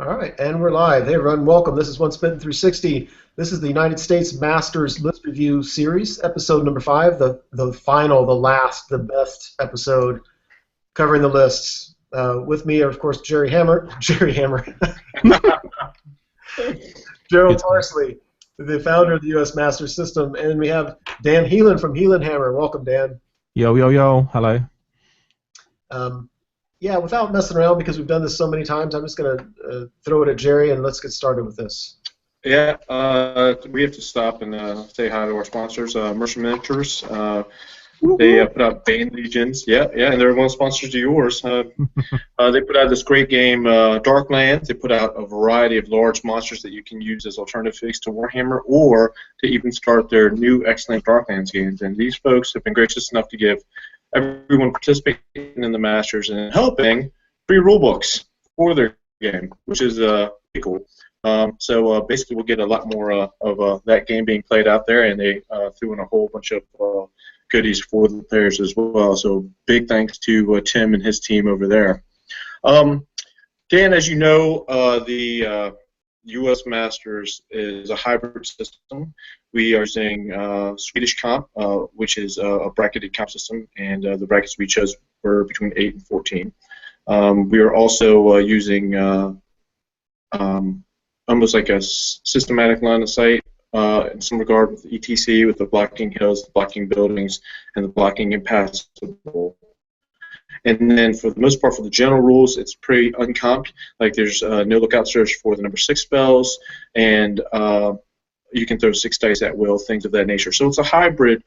All right, and we're live. Hey, everyone, welcome. This is One Spin 360. This is the United States Masters List Review Series, episode number 5, the final, the last, the best episode covering the lists. With me are, of course, Jerry Hammer, Gerald Good. Parsley, the founder of the U.S. Masters System, and we have Dan Heelan from Heelan Hammer. Welcome, Dan. Yo, yo, yo. Hello. Yeah, without messing around, because we've done this so many times, I'm just going to throw it at Jerry, and let's get started with this. Yeah, we have to stop and say hi to our sponsors, Mercer Miniatures. They put out Bane Legions. Yeah, and they're one of the sponsors of yours. They put out this great game, Darklands. They put out a variety of large monsters that you can use as alternative fix to Warhammer, or to even start their new excellent Darklands games. And these folks have been gracious enough to give everyone participating in the Masters and helping free rulebooks for their game, which is pretty cool. So basically, we'll get a lot more of that game being played out there, and they threw in a whole bunch of goodies for the players as well. So big thanks to Tim and his team over there. Dan, as you know, the U.S. Masters is a hybrid system. We are using Swedish comp, which is a bracketed comp system, and the brackets we chose were between 8 and 14. We are also using almost like a systematic line of sight in some regard with ETC, with the blocking hills, the blocking buildings, and the blocking impassable. And then for the most part, for the general rules, it's pretty uncomped. Like there's no lookout search for the number 6 spells, and you can throw 6 dice at will, things of that nature. So it's a hybrid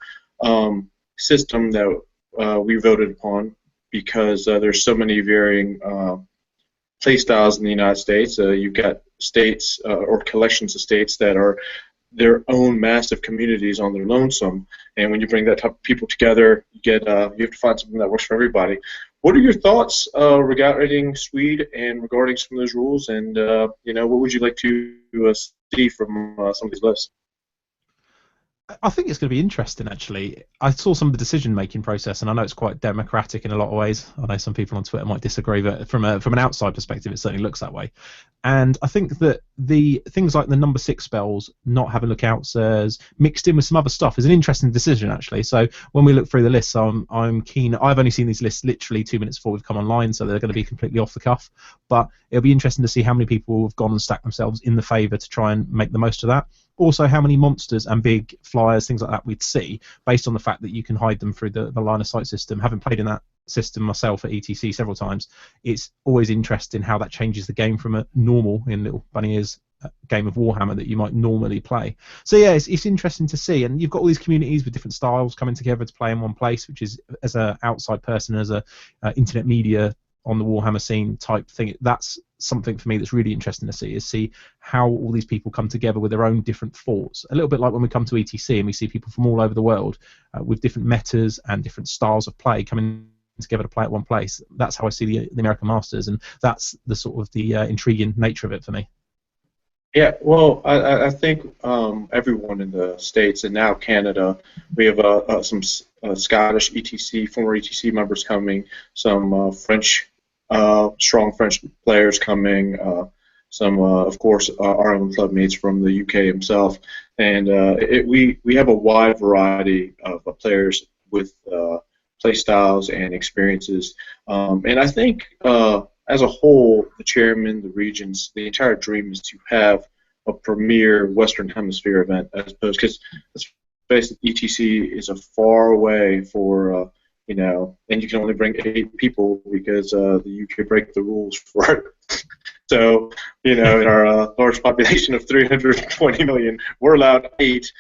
system that we voted upon because there's so many varying play styles in the United States. You've got states or collections of states that are their own massive communities on their lonesome, and when you bring that type of people together, you have to find something that works for everybody. What are your thoughts regarding Swede and regarding some of those rules, and what would you like to see from some of these lists? I think it's going to be interesting, actually. I saw some of the decision-making process, and I know it's quite democratic in a lot of ways. I know some people on Twitter might disagree, but from an outside perspective, it certainly looks that way. And I think that the things like the number 6 spells, not having lookouts mixed in with some other stuff, is an interesting decision, actually. So when we look through the lists, I'm keen. I've only seen these lists literally 2 minutes before we've come online, so they're going to be completely off the cuff. But it'll be interesting to see how many people have gone and stacked themselves in the favour to try and make the most of that. Also, how many monsters and big flyers, things like that, we'd see, based on the fact that you can hide them through the line of sight system. Having played in that system myself at ETC several times, it's always interesting how that changes the game from a normal, in Little Bunny Ears, game of Warhammer that you might normally play. So yeah, it's interesting to see, and you've got all these communities with different styles coming together to play in one place, which is, as an outside person, as a internet media on the Warhammer scene type thing, that's something for me that's really interesting to see how all these people come together with their own different thoughts. A little bit like when we come to ETC and we see people from all over the world with different metas and different styles of play coming together to play at one place. That's how I see the American Masters, and that's the sort of the intriguing nature of it for me. Yeah, well, I think everyone in the States and now Canada, we have some Scottish ETC, former ETC members coming, some French, strong French players coming, some, of course, our own club mates from the UK himself, and we have a wide variety of players with play styles and experiences, and I think as a whole, the chairman, the regions, the entire dream is to have a premier Western Hemisphere event, as opposed, because basically ETC is a far away for and you can only bring 8 people because the UK break the rules for it. So in our large population of 320 million, we're allowed 8.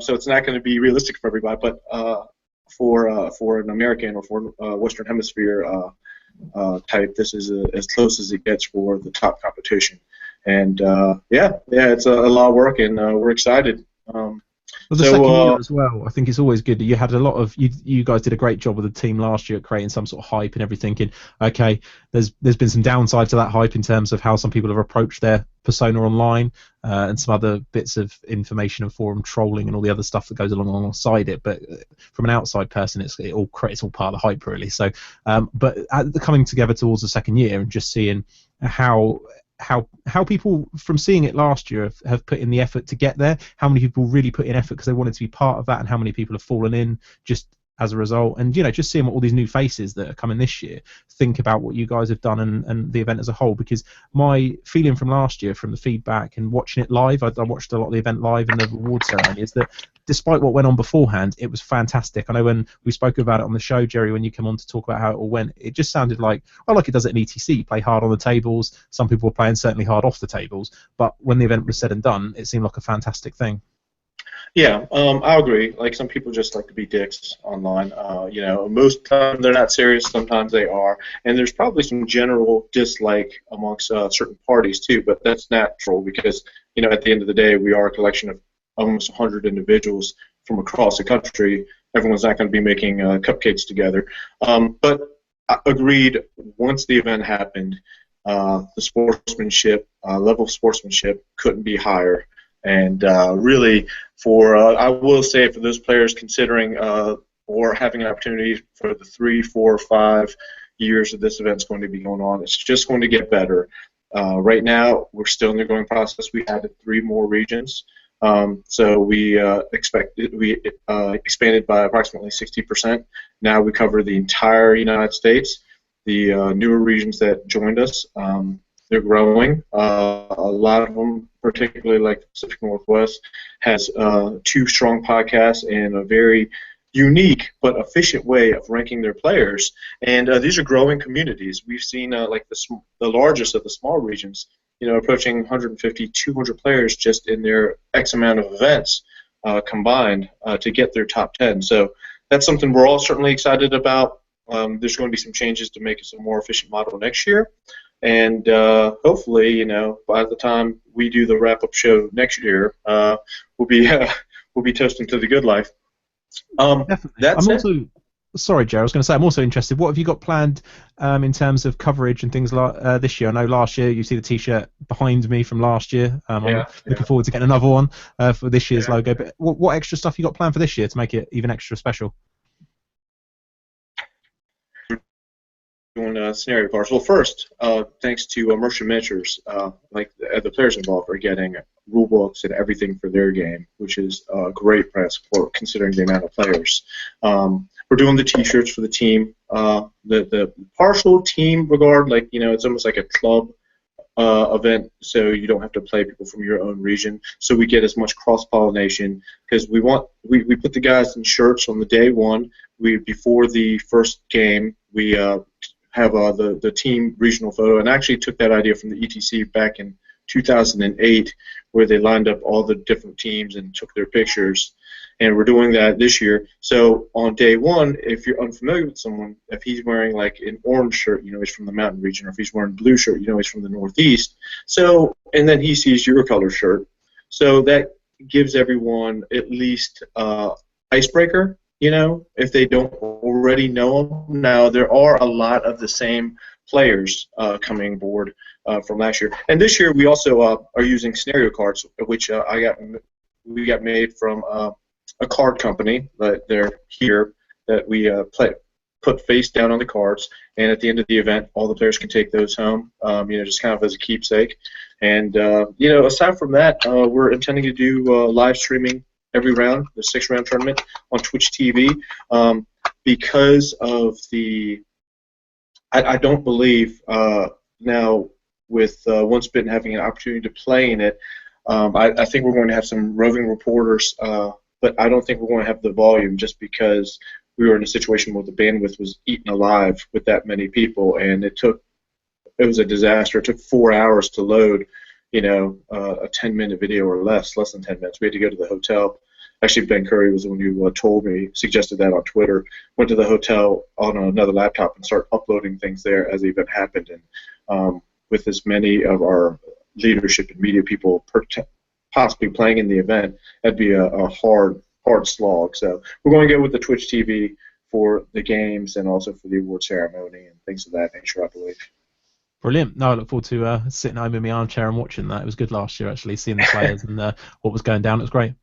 So it's not going to be realistic for everybody, but for an American or for Western Hemisphere type, this is as close as it gets for the top competition, and it's a lot of work, and we're excited. Well, the second year as well, I think it's always good that you had a lot of you guys did a great job with the team last year at creating some sort of hype and everything. And okay, there's been some downside to that hype in terms of how some people have approached their persona online and some other bits of information and forum trolling and all the other stuff that goes alongside it. But from an outside person, it's all part of the hype, really. So, but coming together towards the second year and just seeing how how people from seeing it last year have put in the effort to get there. How many people really put in effort because they wanted to be part of that, and how many people have fallen in just as a result. And just seeing what all these new faces that are coming this year think about what you guys have done and the event as a whole. Because my feeling from last year, from the feedback and watching it live, I watched a lot of the event live and the award ceremony, is that despite what went on beforehand, it was fantastic. I know when we spoke about it on the show, Jerry, when you came on to talk about how it all went, it just sounded like it does at an ETC. You play hard on the tables. Some people were playing certainly hard off the tables, but when the event was said and done, it seemed like a fantastic thing. Yeah, I agree. Like, some people just like to be dicks online. Most times they're not serious. Sometimes they are, and there's probably some general dislike amongst certain parties too. But that's natural because at the end of the day, we are a collection of almost 100 individuals from across the country. Everyone's not going to be making cupcakes together. But I agreed. Once the event happened, the sportsmanship level of sportsmanship couldn't be higher. And really, I will say, for those players considering or having an opportunity for the 3, 4, 5 years that this event's going to be going on, it's just going to get better. Right now, we're still in the growing process. We added 3 more regions, so we expanded by approximately 60%. Now we cover the entire United States. The newer regions that joined us, they're growing. A lot of them, particularly like the Pacific Northwest, has 2 strong podcasts and a very unique but efficient way of ranking their players. And these are growing communities. We've seen like the largest of the small regions, approaching 150, 200 players just in their X amount of events combined to get their top 10. So that's something we're all certainly excited about. There's going to be some changes to make it a more efficient model next year. And hopefully, by the time we do the wrap-up show next year, we'll be toasting to the good life. Definitely. Sorry, Joe. I was going to say I'm also interested. What have you got planned in terms of coverage and things like this year? I know last year you see the T-shirt behind me from last year. I'm looking forward to getting another one for this year's logo. But what extra stuff you got planned for this year to make it even extra special? Doing scenario cards. Well, first, thanks to Merchant Miniatures, the players involved are getting rule books and everything for their game, which is a great price for considering the amount of players. We're doing the T-shirts for the team. The partial team regard, it's almost like a club event, so you don't have to play people from your own region. So we get as much cross-pollination because we put the guys in shirts on the day one. Before the first game, we have the team regional photo, and actually took that idea from the ETC back in 2008, where they lined up all the different teams and took their pictures. And we're doing that this year. So on day one, if you're unfamiliar with someone, if he's wearing like an orange shirt, he's from the mountain region, or if he's wearing a blue shirt, he's from the Northeast. So, and then he sees your color shirt. So that gives everyone at least icebreaker, if they don't already know them. Now, there are a lot of the same players coming aboard from last year. And this year we also are using scenario cards, which we got made from a card company that they're here, that we put face down on the cards, and at the end of the event, all the players can take those home, just kind of as a keepsake. And aside from that, we're intending to do live streaming every round, the 6-round tournament on Twitch TV, because of the. I don't believe now with Once Bitten having an opportunity to play in it. I think we're going to have some roving reporters. But I don't think we're going to have the volume, just because we were in a situation where the bandwidth was eaten alive with that many people, and it was a disaster. It took 4 hours to load, a 10-minute video or less than 10 minutes. We had to go to the hotel. Actually, Ben Curry was the one who suggested that on Twitter. Went to the hotel on another laptop and started uploading things there as the event happened. And with as many of our leadership and media people possibly playing in the event, that'd be a hard slog. So we're going to go with the Twitch TV for the games and also for the award ceremony and things of that nature, I believe. Brilliant. No, I look forward to sitting home in my armchair and watching that. It was good last year, actually, seeing the players and what was going down. It was great.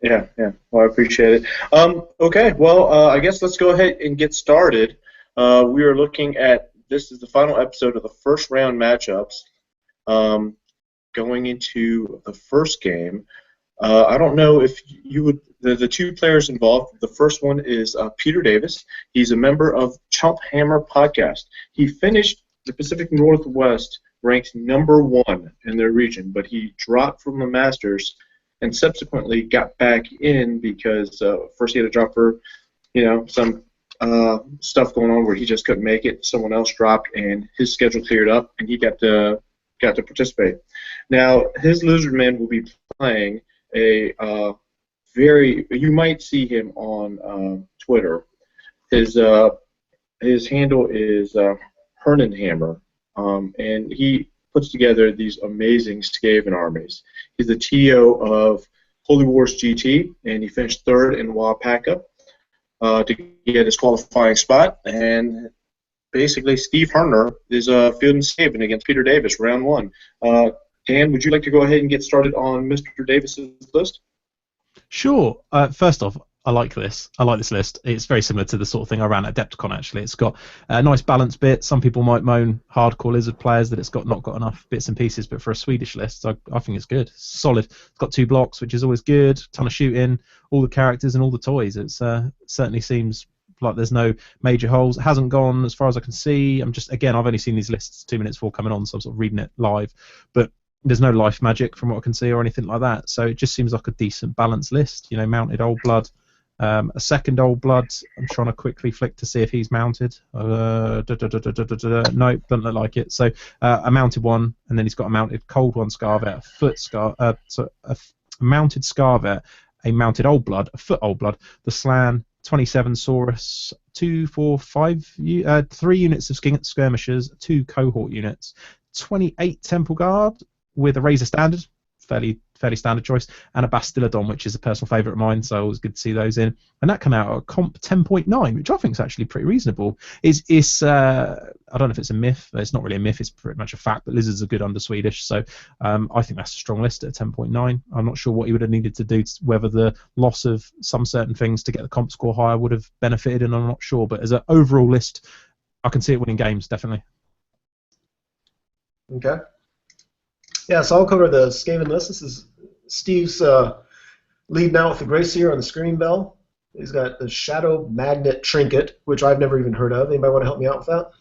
Yeah. Well, I appreciate it. Okay, well, I guess let's go ahead and get started. We are looking at, this is the final episode of the first round matchups. Going into the first game, I don't know if you would. The two players involved. The first one is Peter Davis. He's a member of Chump Hammer Podcast. He finished the Pacific Northwest ranked #1 in their region, but he dropped from the Masters and subsequently got back in because first he had to drop for some stuff going on where he just couldn't make it. Someone else dropped, and his schedule cleared up, and he got to participate. Now his Lizardmen will be playing a you might see him on Twitter. His handle is Hernenhammer, and he puts together these amazing Skaven armies. He's the TO of Holy Wars GT, and he finished 3rd in Wapaka to get his qualifying spot. And basically, Steve Herner is fielding Skaven against Peter Davis, round 1. Dan, would you like to go ahead and get started on Mr. Davis's list? Sure. First off, I like this. I like this list. It's very similar to the sort of thing I ran at Adepticon, actually. It's got a nice balance bit. Some people might moan, hardcore Lizard players, that it's not got enough bits and pieces, but for a Swedish list, I think it's good. It's solid. It's got 2 blocks, which is always good. Ton of shooting, all the characters and all the toys. It certainly seems like there's no major holes. It hasn't gone as far as I can see. I've only seen these lists 2 minutes before coming on, so I'm sort of reading it live. But there's no life magic from what I can see or anything like that. So it just seems like a decent balanced list. Mounted Old Blood. A second Old Blood. I'm trying to quickly flick to see if he's mounted. No, doesn't look like it. So a mounted one, and then he's got a mounted Cold One Scarvet, a mounted Scarvet, a mounted Old Blood, a foot Old Blood, the Slan, 27 Saurus, 2, 4, 5, 3 units of skirmishers, 2 cohort units, 28 Temple Guard with a Razor Standard, fairly standard choice, and a Bastillodon, which is a personal favourite of mine, so it was good to see those in. And that came out at a comp 10.9, which I think is actually pretty reasonable. It's I don't know if it's a myth. It's not really a myth. It's pretty much a fact, but Lizards are good under Swedish, so I think that's a strong list at 10.9. I'm not sure what he would have needed to do, whether the loss of some certain things to get the comp score higher would have benefited, and I'm not sure. But as an overall list, I can see it winning games, definitely. Okay. Yeah, so I'll cover the Skaven list. This is Steve's leading out with the Greyseer on the Screaming Bell. He's got the Shadow Magnet Trinket, which I've never even heard of. Anybody want to help me out with that?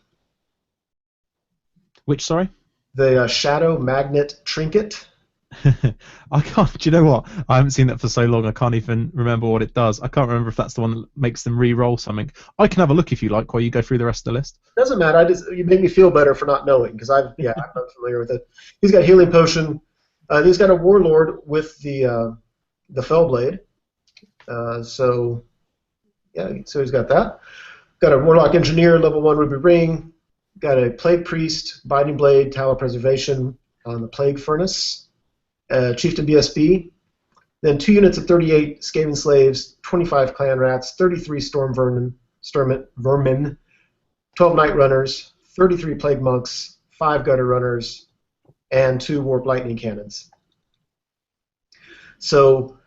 Which, sorry? The Shadow Magnet Trinket. I can't. Do you know what? I haven't seen that for so long. I can't even remember what it does. I can't remember if that's the one that makes them re-roll something. I can have a look if you like while you go through the rest of the list. Doesn't matter. You make me feel better for not knowing because I'm not familiar with it. He's got Healing Potion. He's got a Warlord with the Fellblade. So he's got that. Got a Warlock Engineer, level 1 Ruby Ring. Got a Plague Priest, Binding Blade, Tower Preservation on the Plague Furnace. Chieftain BSB, then 2 units of 38 Skaven Slaves, 25 Clan Rats, 33 Storm Vermin, 12 Night Runners, 33 Plague Monks, 5 Gutter Runners, and 2 Warp Lightning Cannons. So,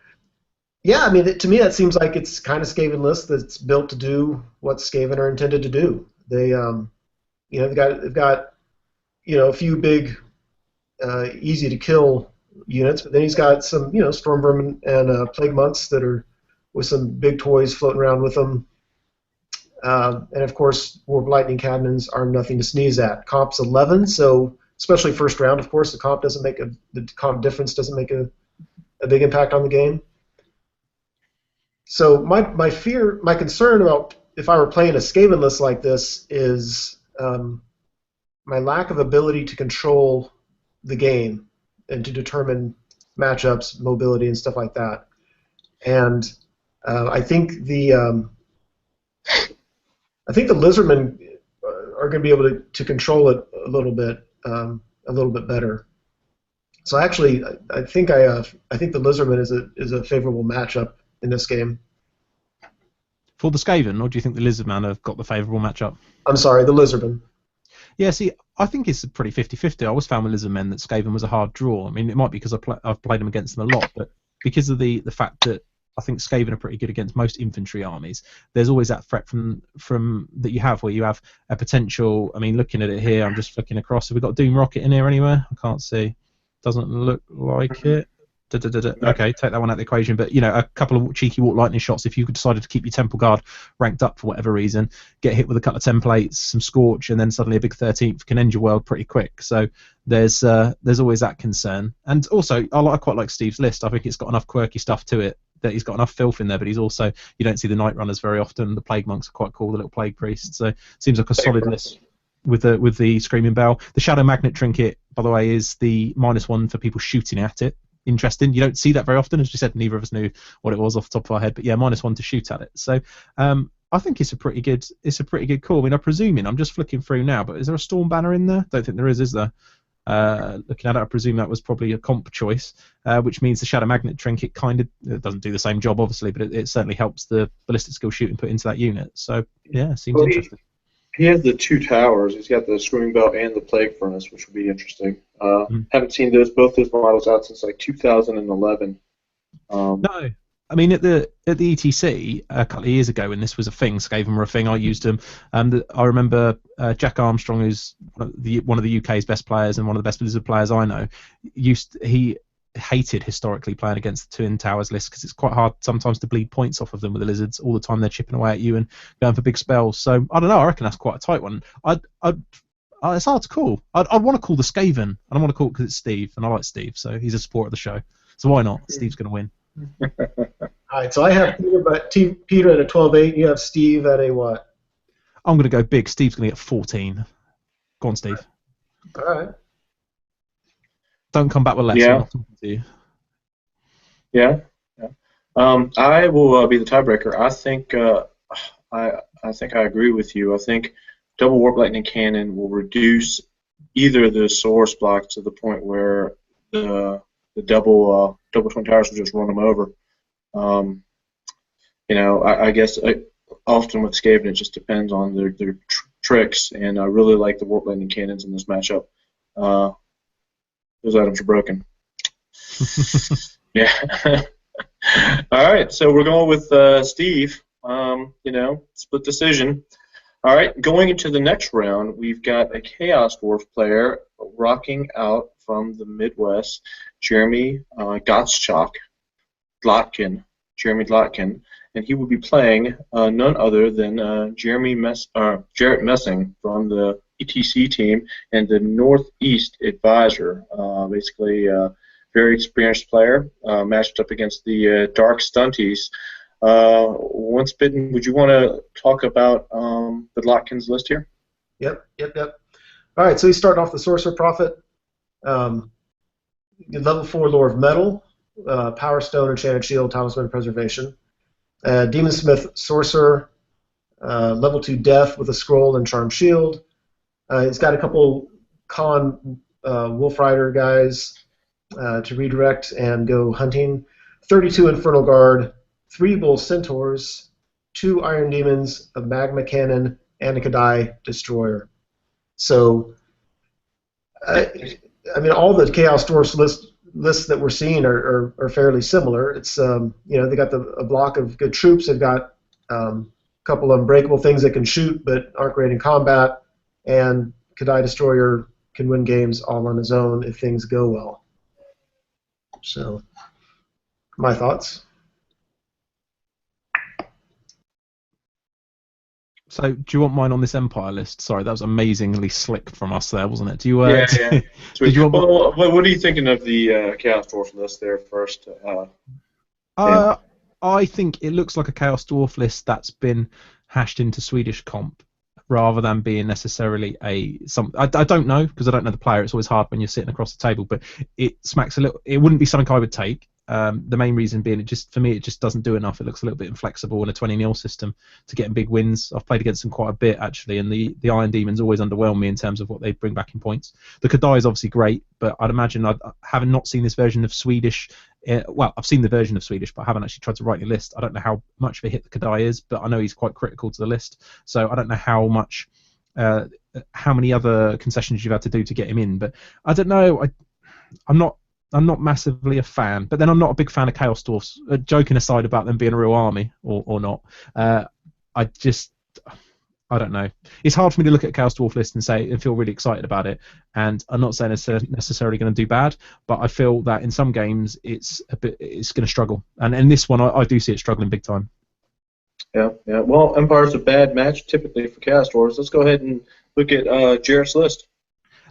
yeah, I mean, to me that seems like it's kind of Skaven list that's built to do what Skaven are intended to do. They, they've got a few big, easy to kill units, but then he's got some, Storm Vermin and Plague Monks that are with some big toys floating around with them. And of course, Warp Lightning Cannons are nothing to sneeze at. Comp's 11, so especially first round, of course, the comp difference doesn't make a big impact on the game. So my concern about if I were playing a Skaven list like this is my lack of ability to control the game and to determine matchups, mobility, and stuff like that. And I think the Lizardmen are going to be able to control it a little bit better. So actually, I think the Lizardmen is a favorable matchup in this game. For the Skaven, or do you think the Lizardmen have got the favourable matchup? I'm sorry, the Lizardmen. Yeah, see, I think it's pretty 50-50. I always found with Lizardmen that Skaven was a hard draw. I mean, it might be because I've played them against them a lot, but because of the fact that I think Skaven are pretty good against most infantry armies. There's always that threat from that you have, where you have a potential. I mean, looking at it here, I'm just flicking across. Have we got Doom Rocket in here anywhere? I can't see. Doesn't look like it. Okay, take that one out of the equation. But a couple of cheeky Walk Lightning shots. If you decided to keep your Temple Guard ranked up for whatever reason, get hit with a couple of templates, some Scorch, and then suddenly a big 13th can end your world pretty quick. So there's always that concern. And also, I quite like Steve's list. I think it's got enough quirky stuff to it that he's got enough filth in there. But he's also, you don't see the Night Runners very often. The Plague Monks are quite cool. The little Plague Priests. So seems like a solid list. With the Screaming Bell. The Shadow Magnet Trinket, by the way, is the -1 for people shooting at it. Interesting. You don't see that very often. As we said, neither of us knew what it was off the top of our head. But yeah, -1 to shoot at it. So I think it's a pretty good call. I mean, I'm presuming, I'm just flicking through now, but is there a Storm Banner in there? Don't think there is there? Looking at it, I presume that was probably a comp choice, which means the Shadow Magnet Trinket it doesn't do the same job, obviously, but it certainly helps the ballistic skill shooting put into that unit. So yeah, seems interesting. He has the 2 towers. He's got the Screaming Bell and the Plague Furnace, which would be interesting. Haven't seen both those models out since like 2011. No, I mean at the ETC a couple of years ago when this was a thing, Skaven were a thing. I used them. I remember Jack Armstrong, who's one of the UK's best players and one of the best Blizzard players I know. He hated historically playing against the Twin Towers list because it's quite hard sometimes to bleed points off of them with the Lizards all the time. They're chipping away at you and going for big spells. So I don't know. I reckon that's quite a tight one. It's hard to call. I'd want to call the Skaven. I don't want to call it because it's Steve, and I like Steve, so he's a supporter of the show. So why not? Steve's going to win. All right. So I have Peter at a 12-8. You have Steve at a what? I'm going to go big. Steve's going to get 14. Go on, Steve. All right. Don't come back with less. Yeah. I'm not talking to you. Yeah. I will be the tiebreaker. I think I agree with you. I think double Warp Lightning Cannon will reduce either the source block to the point where the double Twin Towers will just run them over. I guess often with Skaven it just depends on their tricks, and I really like the Warp Lightning Cannons in this matchup. Those items are broken. Yeah. All right, so we're going with Steve. Split decision. All right, going into the next round, we've got a Chaos Dwarf player rocking out from the Midwest, Jeremy Gottschalk, Jeremy Dlotkin, and he will be playing none other than Jarrett Messing from the ETC team and the Northeast Advisor. Basically, very experienced player, matched up against the Dark Stunties. Once bitten, would you want to talk about the Dlotkin's list here? Yep. All right, so he's starting off the Sorcerer Prophet. Level 4 Lore of Metal, Power Stone, Enchanted Shield, Talisman, Preservation. Demon Smith Sorcerer, level 2 Death with a Scroll and Charm Shield. He's got a couple Wolf Rider guys to redirect and go hunting. 32 Infernal Guard, 3 Bull Centaurs, 2 Iron Demons, a Magma Cannon, and a Kadai Destroyer. So, all the Chaos Dwarfs lists that we're seeing are fairly similar. It's they got a block of good troops. They've got a couple of unbreakable things that can shoot but aren't great in combat, and Kadai Destroyer can win games all on his own if things go well. So, my thoughts. So, do you want mine on this Empire list? Sorry, that was amazingly slick from us there, wasn't it? Do you? Yeah. Did you want... what are you thinking of the Chaos Dwarf list there first? I think it looks like a Chaos Dwarf list that's been hashed into Swedish comp, rather than being necessarily I don't know, because I don't know the player. It's always hard when you're sitting across the table, but it smacks a little. It wouldn't be something I would take. The main reason being, for me, it just doesn't do enough. It looks a little bit inflexible in a 20-0 system to getting big wins. I've played against them quite a bit, actually, and the Iron Demons always underwhelm me in terms of what they bring back in points. The Kadai is obviously great, but I'd imagine, having not seen this version of Swedish, I've seen the version of Swedish, but I haven't actually tried to write a list. I don't know how much of a hit the Kadai is, but I know he's quite critical to the list, so I don't know how many other concessions you've had to do to get him in. But I don't know. I'm not massively a fan. But then I'm not a big fan of Chaos Dwarfs. Joking aside about them being a real army or not, I don't know. It's hard for me to look at a Chaos Dwarf list and feel really excited about it. And I'm not saying it's necessarily going to do bad, but I feel that in some games it's going to struggle. And in this one, I do see it struggling big time. Yeah. Well, Empire's a bad match typically for Chaos Dwarfs. Let's go ahead and look at Jarrett's list.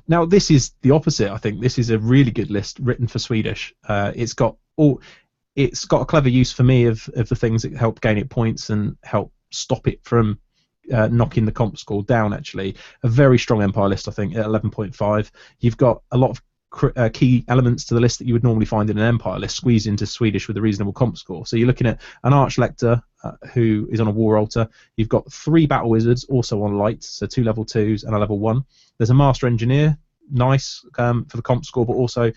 Now, this is the opposite. I think this is a really good list written for Swedish. It's got a clever use for me of the things that help gain it points and help stop it from knocking the comp score down. Actually, a very strong Empire list, I think, at 11.5. You've got a lot of key elements to the list that you would normally find in an Empire list squeezed into Swedish with a reasonable comp score. So you're looking at an Archlector who is on a War Altar. You've got 3 Battle Wizards also on light, so 2 level 2s and a level 1. There's a Master Engineer, nice for the comp score, but also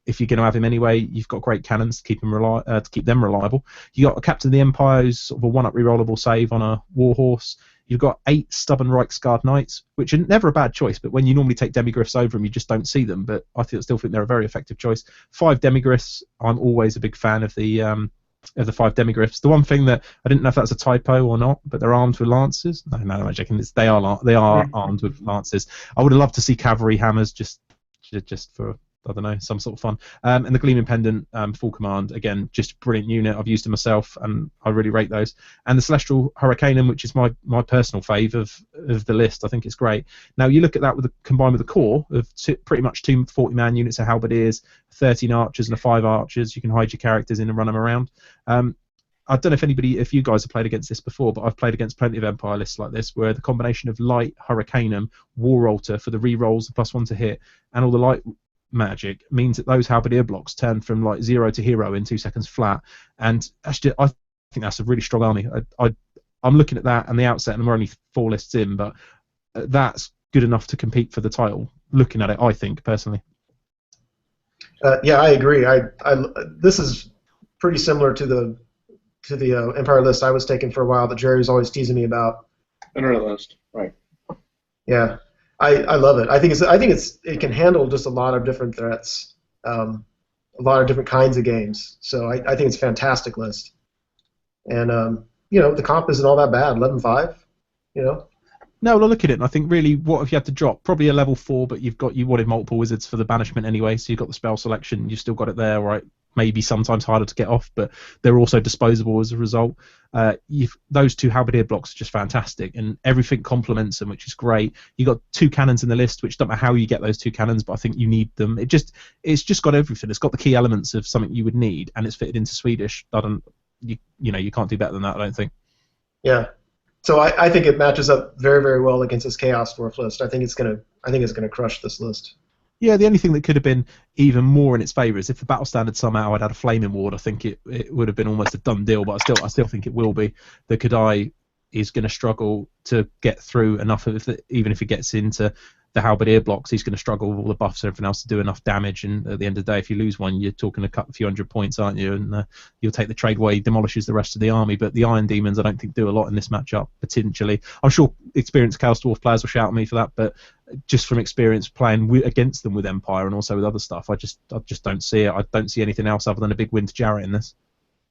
if you're going to have him anyway, you've got great cannons to keep them reliable. You got a Captain of the Empire who's sort of a 1-up rerollable save on a Warhorse. You've got 8 Stubborn Reichsguard Knights, which are never a bad choice, but when you normally take Demigryphs over them, you just don't see them. But I still think they're a very effective choice. 5 Demigryphs. I'm always a big fan of the 5 Demigryphs. The one thing that I didn't know if that's a typo or not, but they're armed with lances. No, I'm joking. They are armed with lances. I would have loved to see cavalry hammers just for, I don't know, some sort of fun. And the Gleaming Pendant, full command, again, just a brilliant unit. I've used it myself, and I really rate those. And the Celestial Hurricanum, which is my personal fave of the list. I think it's great. Now, you look at that combined with the core of pretty much 2 40-man units of Halberdiers, 13 archers, and 5 archers. You can hide your characters in and run them around. I don't know if you guys have played against this before, but I've played against plenty of Empire lists like this, where the combination of light, Hurricanum, War Altar for the rerolls, the +1 to hit, and all the light magic means that those Halberdier blocks turn from like 0 to hero in 2 seconds flat, and actually I think that's a really strong army. I'm looking at that and the outset, and we're only 4 lists in, but that's good enough to compete for the title. Looking at it, I think personally. Yeah, I agree. This is pretty similar to the Empire list I was taking for a while that Jerry was always teasing me about. Internet list, right? Yeah. I love it. I think it can handle just a lot of different threats, a lot of different kinds of games. So I think it's a fantastic list. And the comp isn't all that bad. 11.5. No, well, I look at it and I think really, what have you had to drop? Probably a level 4, but you wanted multiple wizards for the banishment anyway, so you've got the spell selection. You've still got it there, right? Maybe sometimes harder to get off, but they're also disposable as a result. Those 2 Halberdier blocks are just fantastic, and everything complements them, which is great. You've got 2 cannons in the list, which don't know how you get those 2 cannons, but I think you need them. It's just got everything. It's got the key elements of something you would need, and it's fitted into Swedish. You can't do better than that, I don't think. Yeah. So I think it matches up very, very well against this Chaos Dwarf list. I think it's gonna crush this list. Yeah, the only thing that could have been even more in its favour is if the battle standard somehow had a flaming ward. I think it would have been almost a done deal, but I still think it will be. The Kadai is going to struggle to get through enough of it, even if he gets into the Halberdier blocks. He's going to struggle with all the buffs and everything else to do enough damage. And at the end of the day, if you lose one, you're talking a few hundred points, aren't you? And you'll take the trade where he demolishes the rest of the army. But the Iron Demons, I don't think, do a lot in this matchup, potentially. I'm sure experienced Chaos Dwarf players will shout at me for that, but just from experience playing against them with Empire and also with other stuff, I just don't see it. I don't see anything else other than a big win to Jarrett in this.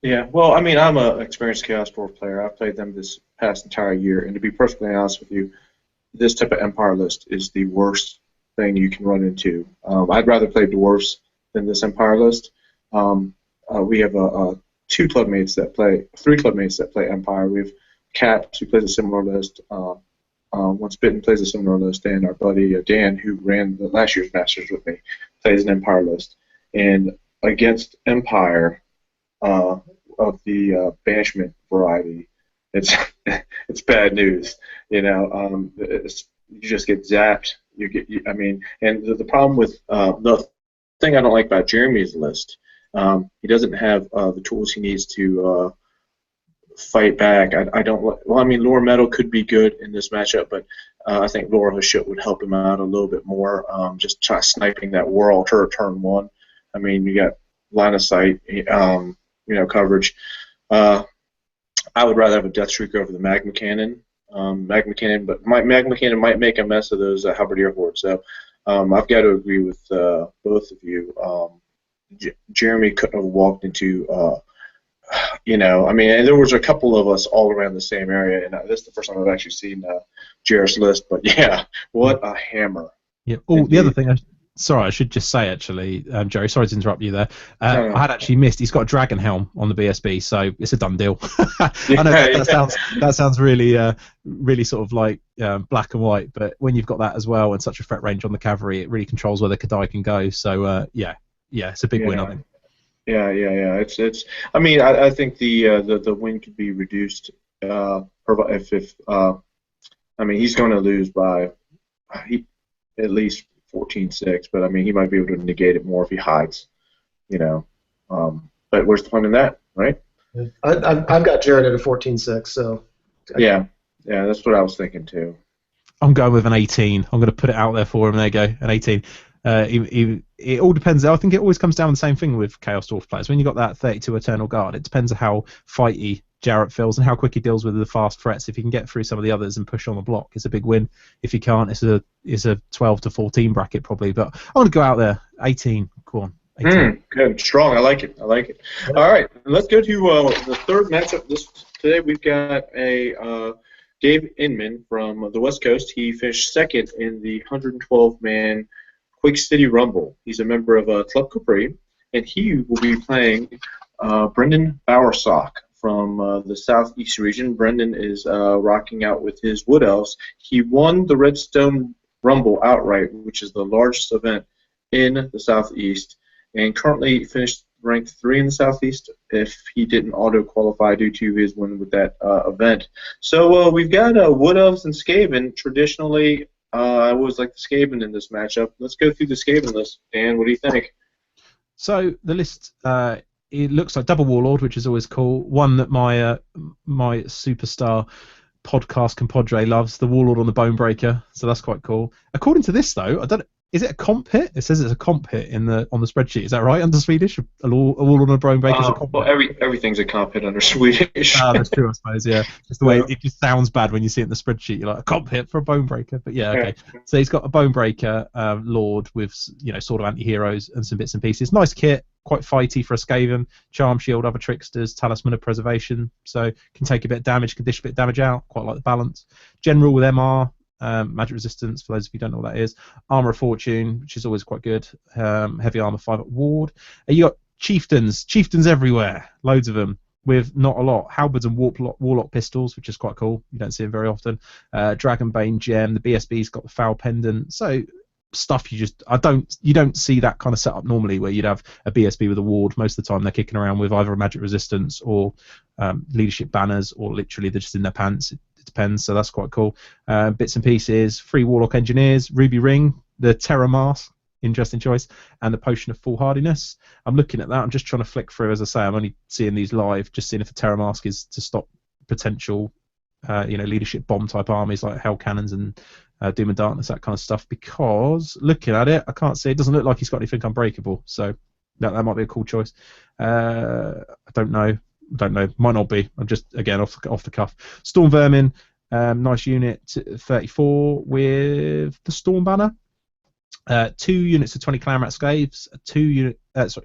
Yeah, well, I mean, I'm an experienced Chaos Dwarf player. I've played them this past entire year, and to be perfectly honest with you, this type of Empire list is the worst thing you can run into. I'd rather play Dwarfs than this Empire list. We have 3 clubmates that play Empire. We have Caps, who plays a similar list. Once Bitten plays a similar list, and our buddy Dan, who ran the last year's Masters with me, plays an Empire list. And against Empire of the banishment variety, it's bad news. You just get zapped. And the problem with the thing I don't like about Jeremy's list, he doesn't have the tools he needs to fight back. Lore Metal could be good in this matchup, but I think Laura Hashut would help him out a little bit more. Just try sniping that War Altar turn 1. I mean, you got line of sight, coverage. I would rather have a Death Shriek over the Magma Cannon. Magma Cannon might make a mess of those Halberdier hordes. So I've got to agree with both of you. Jeremy couldn't have walked into. I mean, and there was a couple of us all around the same area, and this is the first time I've actually seen Jairus list. But yeah, what a hammer! Yeah. Oh, the other thing. Sorry, I should just say actually, Jerry. Sorry to interrupt you there. No. I had actually missed. He's got a dragon helm on the BSB, so it's a done deal. I Yeah, know yeah. that sounds really, really sort of like black and white, but when you've got that as well and such a threat range on the cavalry, it really controls where the Kadai can go. So yeah, it's a big win, I think. Yeah. It's. I mean, I think the win could be reduced. If I mean, he's going to lose by at least 14-6, but I mean, he might be able to negate it more if he hides. But where's the fun in that, right? I've got Jared at a 14-6, so. Yeah, that's what I was thinking too. I'm going with an 18. I'm going to put it out there for him. There you go, an 18. It all depends. I think it always comes down to the same thing with Chaos Dwarf players. When you've got that 32 Eternal Guard, it depends on how fighty Jarrett feels and how quick he deals with the fast threats. If he can get through some of the others and push on the block, it's a big win. If he can't, it's a 12 to 14 bracket probably. But I want to go out there, 18. Go on. 18. Good, strong. I like it. All right, let's go to the third matchup. Today we've got a Dave Inman from the West Coast. He finished second in the 112-man Quake City Rumble. He's a member of Club Capri, and he will be playing Brendan Bowersock from the Southeast region. Brendan is rocking out with his Wood Elves. He won the Redstone Rumble outright, which is the largest event in the Southeast, and currently finished ranked 3 in the Southeast if he didn't auto-qualify due to his win with that event. So we've got Wood Elves and Skaven. Traditionally, I always like the Skaven in this matchup. Let's go through the Skaven list. Dan, what do you think? So the list, it looks like double Warlord, which is always cool. One that my superstar podcast compadre loves, the Warlord on the Bonebreaker. So that's quite cool. According to this, though, I don't. Is it a comp hit? It says it's a comp hit on the spreadsheet. Is that right under Swedish? A Warlord on a Bonebreaker is a comp hit? Everything's a comp hit under Swedish. That's true, I suppose. Yeah, just the way it just sounds bad when you see it in the spreadsheet. You're like a comp hit for a Bonebreaker, but yeah, okay. So he's got a Bonebreaker Lord with sort of anti-heroes and some bits and pieces. Nice kit, quite fighty for a Skaven. Charm Shield, other tricksters, Talisman of Preservation. So can take a bit of damage, can dish a bit of damage out. Quite like the balance. General with MR. Magic resistance, for those of you who don't know what that is. Armor of Fortune, which is always quite good. Heavy armor 5 at Ward. You got chieftains everywhere, loads of them, with not a lot. Halberds and warlock pistols, which is quite cool. You don't see them very often. Dragonbane gem. The BSB's got the foul pendant. So stuff you don't see that kind of setup normally, where you'd have a BSB with a ward. Most of the time they're kicking around with either a magic resistance or leadership banners, or literally they're just in their pants. Depends, so that's quite cool. Bits and pieces, 3 Warlock Engineers, Ruby Ring, the Terra Mask, interesting choice, and the Potion of Foolhardiness. I'm looking at that, I'm just trying to flick through. As I say, I'm only seeing these live, just seeing if the Terra Mask is to stop potential leadership bomb type armies like Hell Cannons and Doom and Darkness, that kind of stuff, because looking at it, I can't see, it doesn't look like he's got anything unbreakable, so that might be a cool choice. I don't know, might not be. I'm just, again, off the cuff. Storm Vermin, nice unit, 34 with the Storm Banner. 2 units of 20 Clanrat Slaves, 2 units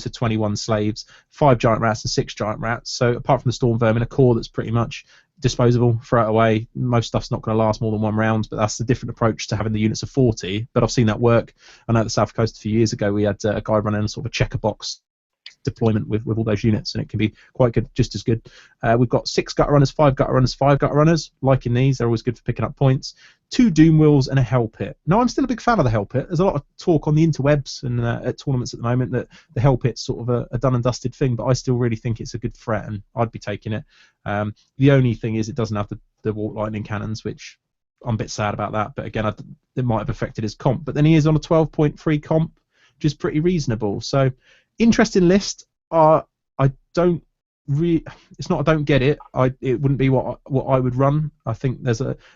of 21 Slaves, 5 Giant Rats and 6 Giant Rats. So apart from the Storm Vermin, a core that's pretty much disposable, throw it away. Most stuff's not going to last more than 1 round, but that's a different approach to having the units of 40. But I've seen that work. I know at the South Coast a few years ago we had a guy running a sort of a checker box deployment with all those units, and it can be quite good, just as good. We've got 6 Gutter Runners, 5 Gutter Runners, 5 Gutter Runners. Liking these, they're always good for picking up points. 2 Doom Wheels and a Hell Pit. Now, I'm still a big fan of the Hell Pit. There's a lot of talk on the interwebs and at tournaments at the moment that the Hell Pit's sort of a done and dusted thing, but I still really think it's a good threat, and I'd be taking it. The only thing is it doesn't have the Warp Lightning Cannons, which I'm a bit sad about that, but again, it might have affected his comp. But then he is on a 12.3 comp, which is pretty reasonable. So, interesting list. It's not I don't get it. It wouldn't be what I would run. I think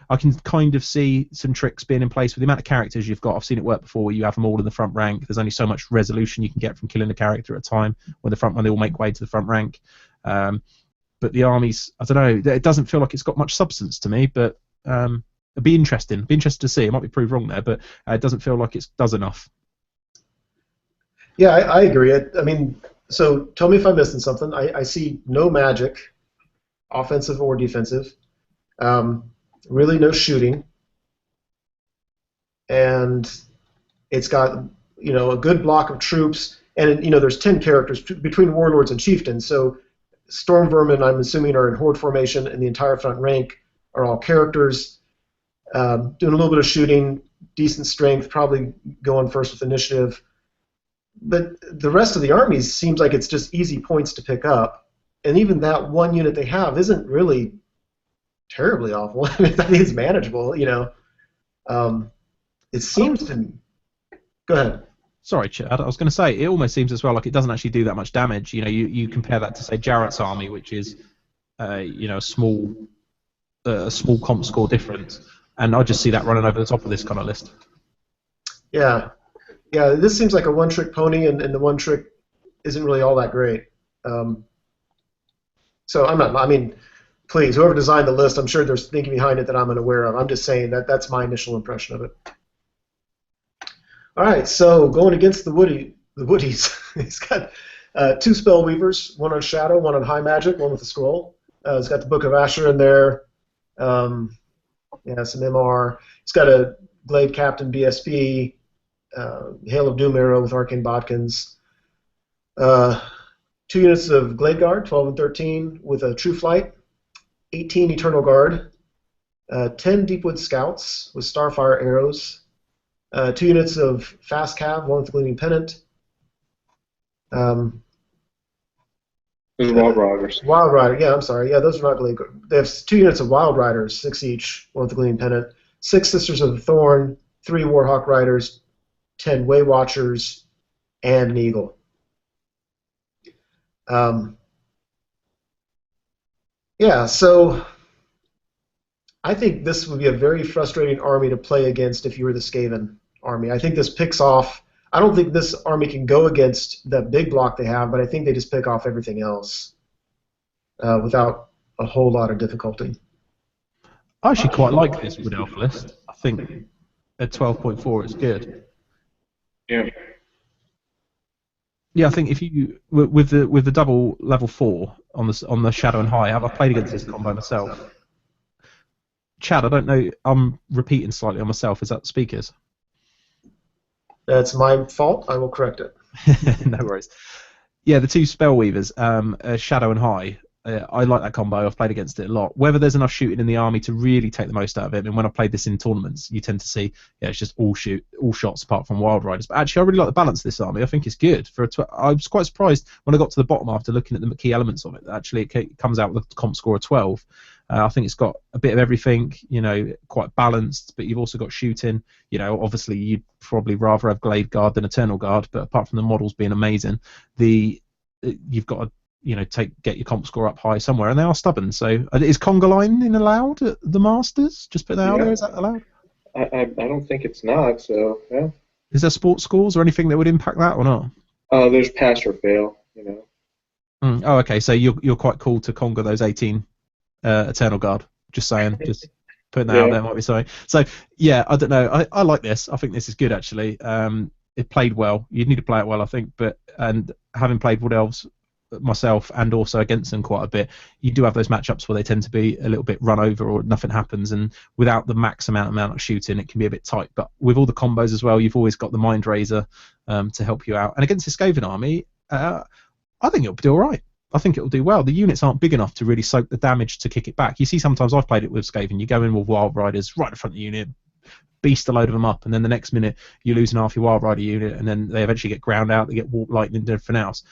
I can kind of see some tricks being in place with the amount of characters you've got. I've seen it work before, where you have them all in the front rank. There's only so much resolution you can get from killing a character at a time when they all make way to the front rank. But the armies, I don't know. It doesn't feel like it's got much substance to me. But it'd be interesting. Be interested to see. It might be proved wrong there, but it doesn't feel like it does enough. Yeah, I agree. I mean, so tell me if I'm missing something. I see no magic, offensive or defensive. Um, really no shooting, and it's got a good block of troops, and there's 10 characters between warlords and chieftains. So storm vermin, I'm assuming, are in horde formation, and the entire front rank are all characters. Doing a little bit of shooting, decent strength, probably going first with initiative. But the rest of the army seems like it's just easy points to pick up, and even that one unit they have isn't really terribly awful. I mean, I think it's manageable. Um, it seems to. Go ahead. Sorry, Chad. I was going to say it almost seems as well like it doesn't actually do that much damage. You compare that to say Jarrett's army, which is a small comp score difference, and I just see that running over the top of this kind of list. Yeah, this seems like a one-trick pony, and the one trick isn't really all that great. So I'm not. I mean, please, whoever designed the list, I'm sure there's thinking behind it that I'm unaware of. I'm just saying that's my initial impression of it. All right, so going against the Woodies, he's got 2 spell weavers, one on Shadow, one on High Magic, one with a scroll. He's got the Book of Asher in there. Some MR. He's got a Glade Captain BSB, Hail of Doom arrow with Arcane Bodkins. 2 units of Glade Guard, 12 and 13, with a True Flight. 18 Eternal Guard. 10 Deepwood Scouts with Starfire arrows. 2 units of Fast Cav, one with the Gleaming Pennant. Those are Wild Riders. Wild Rider, yeah, I'm sorry. Yeah, those are not Glade Guard. They have 2 units of Wild Riders, 6 each, one with the Gleaming Pennant. 6 Sisters of the Thorn, 3 Warhawk Riders, 10 Way Watchers, and an Eagle. So I think this would be a very frustrating army to play against if you were the Skaven army. I think this picks off. I don't think this army can go against the big block they have, but I think they just pick off everything else without a whole lot of difficulty. I actually quite like this Wood Elf list. I think at 12.4 it's good. Yeah. Yeah, I think if you with the double level 4 on the Shadow and High, I've played against this combo myself. Chad, I don't know. I'm repeating slightly on myself. Is that the speakers? That's my fault. I will correct it. No worries. Yeah, the 2 Spellweavers, Shadow and High. I like that combo. I've played against it a lot. Whether there's enough shooting in the army to really take the most out of it, and when I've played this in tournaments, you tend to see, it's just all shots apart from Wild Riders. But actually, I really like the balance of this army. I think it's good. I was quite surprised when I got to the bottom after looking at the key elements of it. Actually, it comes out with a comp score of 12. I think it's got a bit of everything, quite balanced, but you've also got shooting. Obviously, you'd probably rather have Glade Guard than Eternal Guard, but apart from the models being amazing, you've got to get your comp score up high somewhere, and they are stubborn. So is Conga Line allowed at the Masters? Just put that out there. Is that allowed? I don't think it's not. So yeah. Is there sports scores or anything that would impact that or not? There's pass or fail. Oh, okay. So you're quite cool to Conga those 18 Eternal Guard. Just saying. Just putting that out there might be sorry. So yeah, I don't know. I like this. I think this is good actually. It played well. You'd need to play it well, I think. And having played Wood Elves myself and also against them quite a bit, you do have those matchups where they tend to be a little bit run over or nothing happens, and without the max amount of shooting it can be a bit tight. But with all the combos as well, you've always got the Mind Razor to help you out. And against the Skaven army, I think it'll do alright. I think it'll do well. The units aren't big enough to really soak the damage to kick it back. You see sometimes I've played it with Skaven, you go in with Wild Riders right in front of the unit, beast a load of them up, and then the next minute you're losing half your Wild Rider unit, and then they eventually get ground out, they get warp lightning and everything else.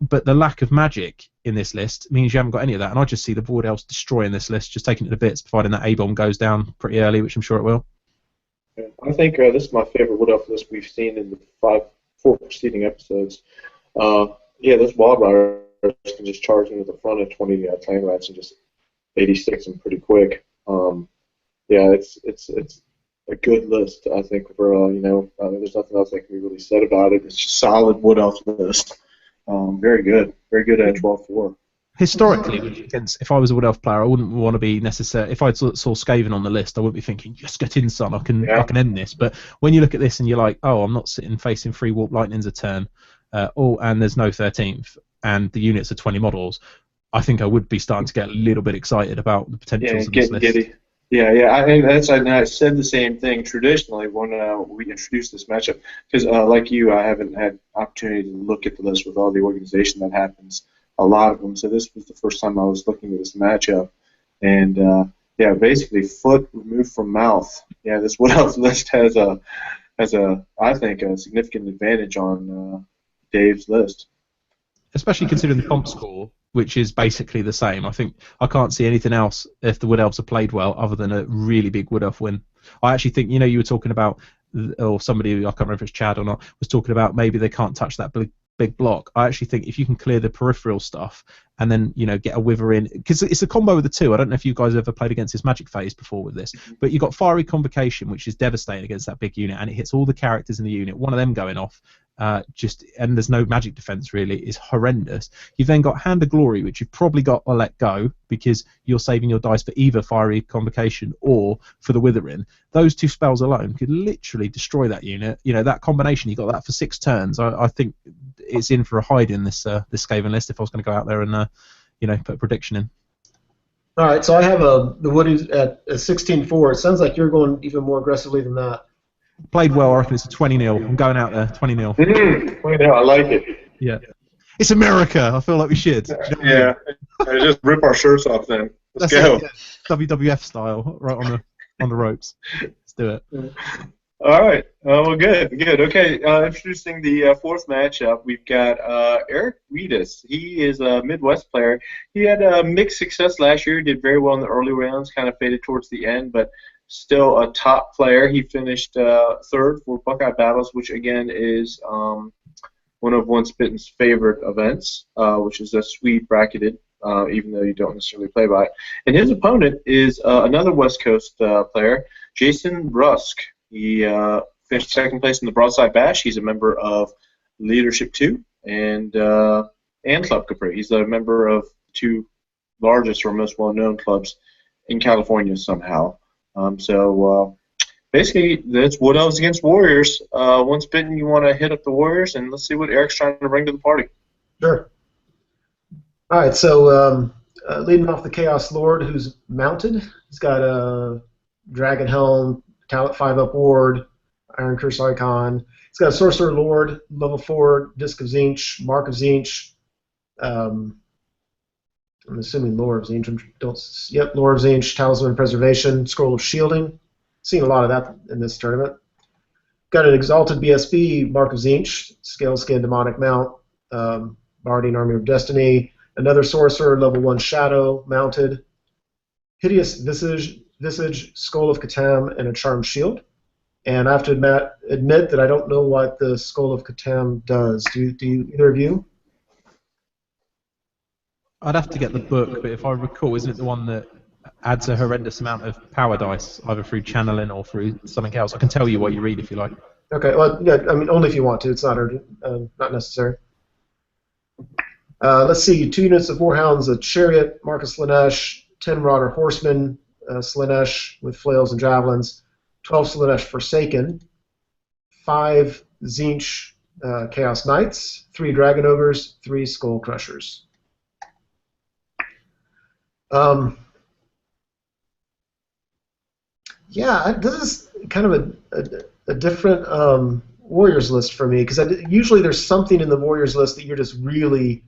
But the lack of magic in this list means you haven't got any of that, and I just see the Wood Elves destroying this list, just taking it to bits, providing that A-bomb goes down pretty early, which I'm sure it will. Yeah, I think this is my favorite Wood Elf list we've seen in the 4 preceding episodes. Those Wild Riders can just charge into the front of 20 Clan Rats and just 86 them pretty quick. It's a good list, I think, for, there's nothing else that can be really said about it. It's just a solid Wood Elf list. Very good at 12-4. historically, if I was a Wood Elf player, I wouldn't want to be necessary. If I saw Skaven on the list, I wouldn't be thinking, "Yes, get in, son. I can end this." But when you look at this and you're like, "Oh, I'm not sitting facing 3 Warp Lightnings a turn, and there's no 13th, and the units are 20 models," I think I would be starting to get a little bit excited about the potentials of this list. Giddy. I said the same thing traditionally when we introduced this matchup, because like you, I haven't had opportunity to look at the list with all the organization that happens, a lot of them. So this was the first time I was looking at this matchup, and basically foot removed from mouth. Yeah, this Wood Elf list has a I think a significant advantage on Dave's list, especially considering the comp score, which is basically the same. I think I can't see anything else if the Wood Elves have played well other than a really big Wood Elf win. I actually think, you were talking about, or somebody, I can't remember if it's Chad or not, was talking about maybe they can't touch that big block. I actually think if you can clear the peripheral stuff and then get a Wither in, because it's a combo with the two. I don't know if you guys ever played against this Magic phase before with this, but you've got Fiery Convocation, which is devastating against that big unit, and it hits all the characters in the unit. One of them going off, and there's no magic defense really, is horrendous. You've then got Hand of Glory, which you've probably got to let go because you're saving your dice for either Fiery Convocation or for the Withering. Those 2 spells alone could literally destroy that unit. That combination, you got that for 6 turns. I think it's in for a hide in this Skaven list if I was going to go out there and put a prediction in. All right, so I have the Woodies at 16-4. It sounds like you're going even more aggressively than that. Played well. I reckon it's a 20-0. I'm going out there 20-0. 20-0. I like it. Yeah. It's America. I feel like we should. Yeah. Just rip our shirts off then. Let's go. WWF style, right on the ropes. Let's do it. All right. Well, good. Okay. Introducing the fourth matchup, we've got Eric Weedus. He is a Midwest player. He had mixed success last year. Did very well in the early rounds. Kind of faded towards the end, but still a top player. He finished third for Buckeye Battles, which again is one of Once Bitten's favorite events, which is a sweet bracketed, even though you don't necessarily play by it. And his opponent is another West Coast player, Jason Rusk. He finished second place in the Broadside Bash. He's a member of Leadership 2 and Club Capri. He's a member of the 2 largest or most well-known clubs in California somehow. So basically, that's Wood Elves against Warriors. Once Bitten, you want to hit up the Warriors, and let's see what Eric's trying to bring to the party. Sure. All right, so leading off the Chaos Lord, who's mounted. He's got a Dragon Helm, Talent 5-up Ward, Iron Curse Icon. He's got a Sorcerer Lord, level 4, Disc of Tzeentch, Mark of Tzeentch. I'm assuming Lore of Tzeentch. Yep, Lore of Tzeentch, Talisman Preservation, Scroll of Shielding. Seen a lot of that in this tournament. Got an Exalted BSB, Mark of Tzeentch, Scale Skin Demonic Mount, Bardian Army of Destiny. Another Sorcerer, level 1 Shadow, mounted. Hideous Visage, Skull of Catan, and a Charmed Shield. And I have to admit that I don't know what the Skull of Catan does. Do you, either of you? I'd have to get the book, but if I recall, isn't it the one that adds a horrendous amount of power dice, either through channeling or through something else? I can tell you what you read if you like. Okay, well, yeah, I mean, only if you want to. It's not urgent, not necessary. Let's see, 2 units of Warhounds, a Chariot, Marcus Slaanesh, 10 Marauder Horsemen, Slaanesh with flails and javelins, 12 Slaanesh Forsaken, 5 Tzeentch Chaos Knights, 3 Dragon Ogres, 3 Skull Crushers. Yeah, this is kind of a different Warriors list for me, because usually there's something in the Warriors list that you're just really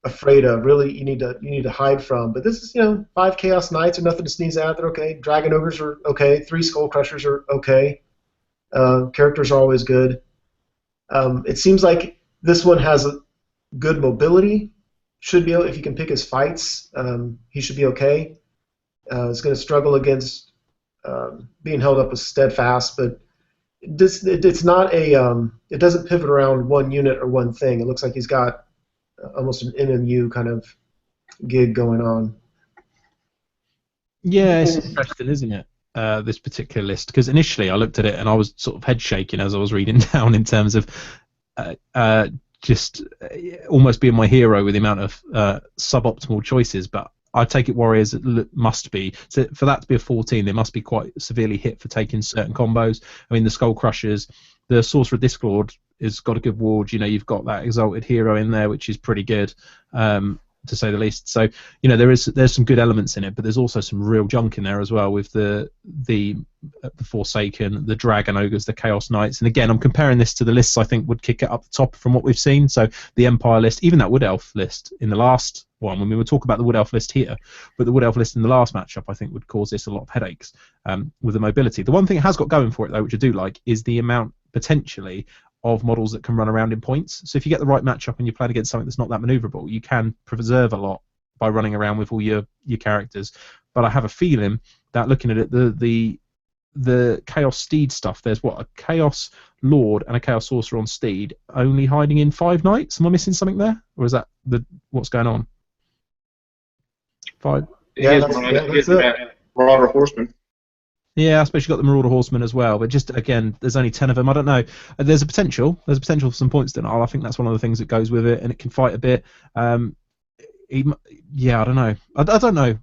afraid of, really you need to hide from. But this is, 5 Chaos Knights are nothing to sneeze at. They're okay. Dragon Ogres are okay. 3 Skull Crushers are okay. Characters are always good. It seems like this one has a good mobility. Should be, if you can pick his fights, he should be okay. He's going to struggle against being held up with Steadfast, but it's not a it doesn't pivot around one unit or one thing. It looks like he's got almost an MMU kind of gig going on. Yeah, it's interesting, isn't it? This particular list, because initially I looked at it and I was sort of head shaking as I was reading down in terms of just almost being my hero with the amount of suboptimal choices. But I take it Warriors must be, so for that to be a 14, they must be quite severely hit for taking certain combos. I mean, the Skull Crushers, the Sorcerer Disclord has got a good ward. You've got that Exalted Hero in there, which is pretty good, to say the least. So there's some good elements in it, but there's also some real junk in there as well with the Forsaken, the Dragon Ogres, the Chaos Knights. And again, I'm comparing this to the lists I think would kick it up the top from what we've seen. So the Empire list, even that Wood Elf list in the last one, when we were talking about the Wood Elf list here, but the Wood Elf list in the last matchup I think would cause this a lot of headaches with the mobility. The one thing it has got going for it though, which I do like, is the amount potentially of models that can run around in points. So if you get the right matchup and you're playing against something that's not that maneuverable, you can preserve a lot by running around with all your characters. But I have a feeling that looking at it, the Chaos Steed stuff, there's a Chaos Lord and a Chaos Sorcerer on Steed only hiding in 5 knights. Am I missing something there? Or is that what's going on? 5? Yeah, that's it. Marauder Horseman. Yeah, I suppose you've got the Marauder Horseman as well, but just, again, there's only 10 of them. I don't know. There's a potential for some points denial. I think that's one of the things that goes with it, and it can fight a bit. Yeah, I don't know. I don't know.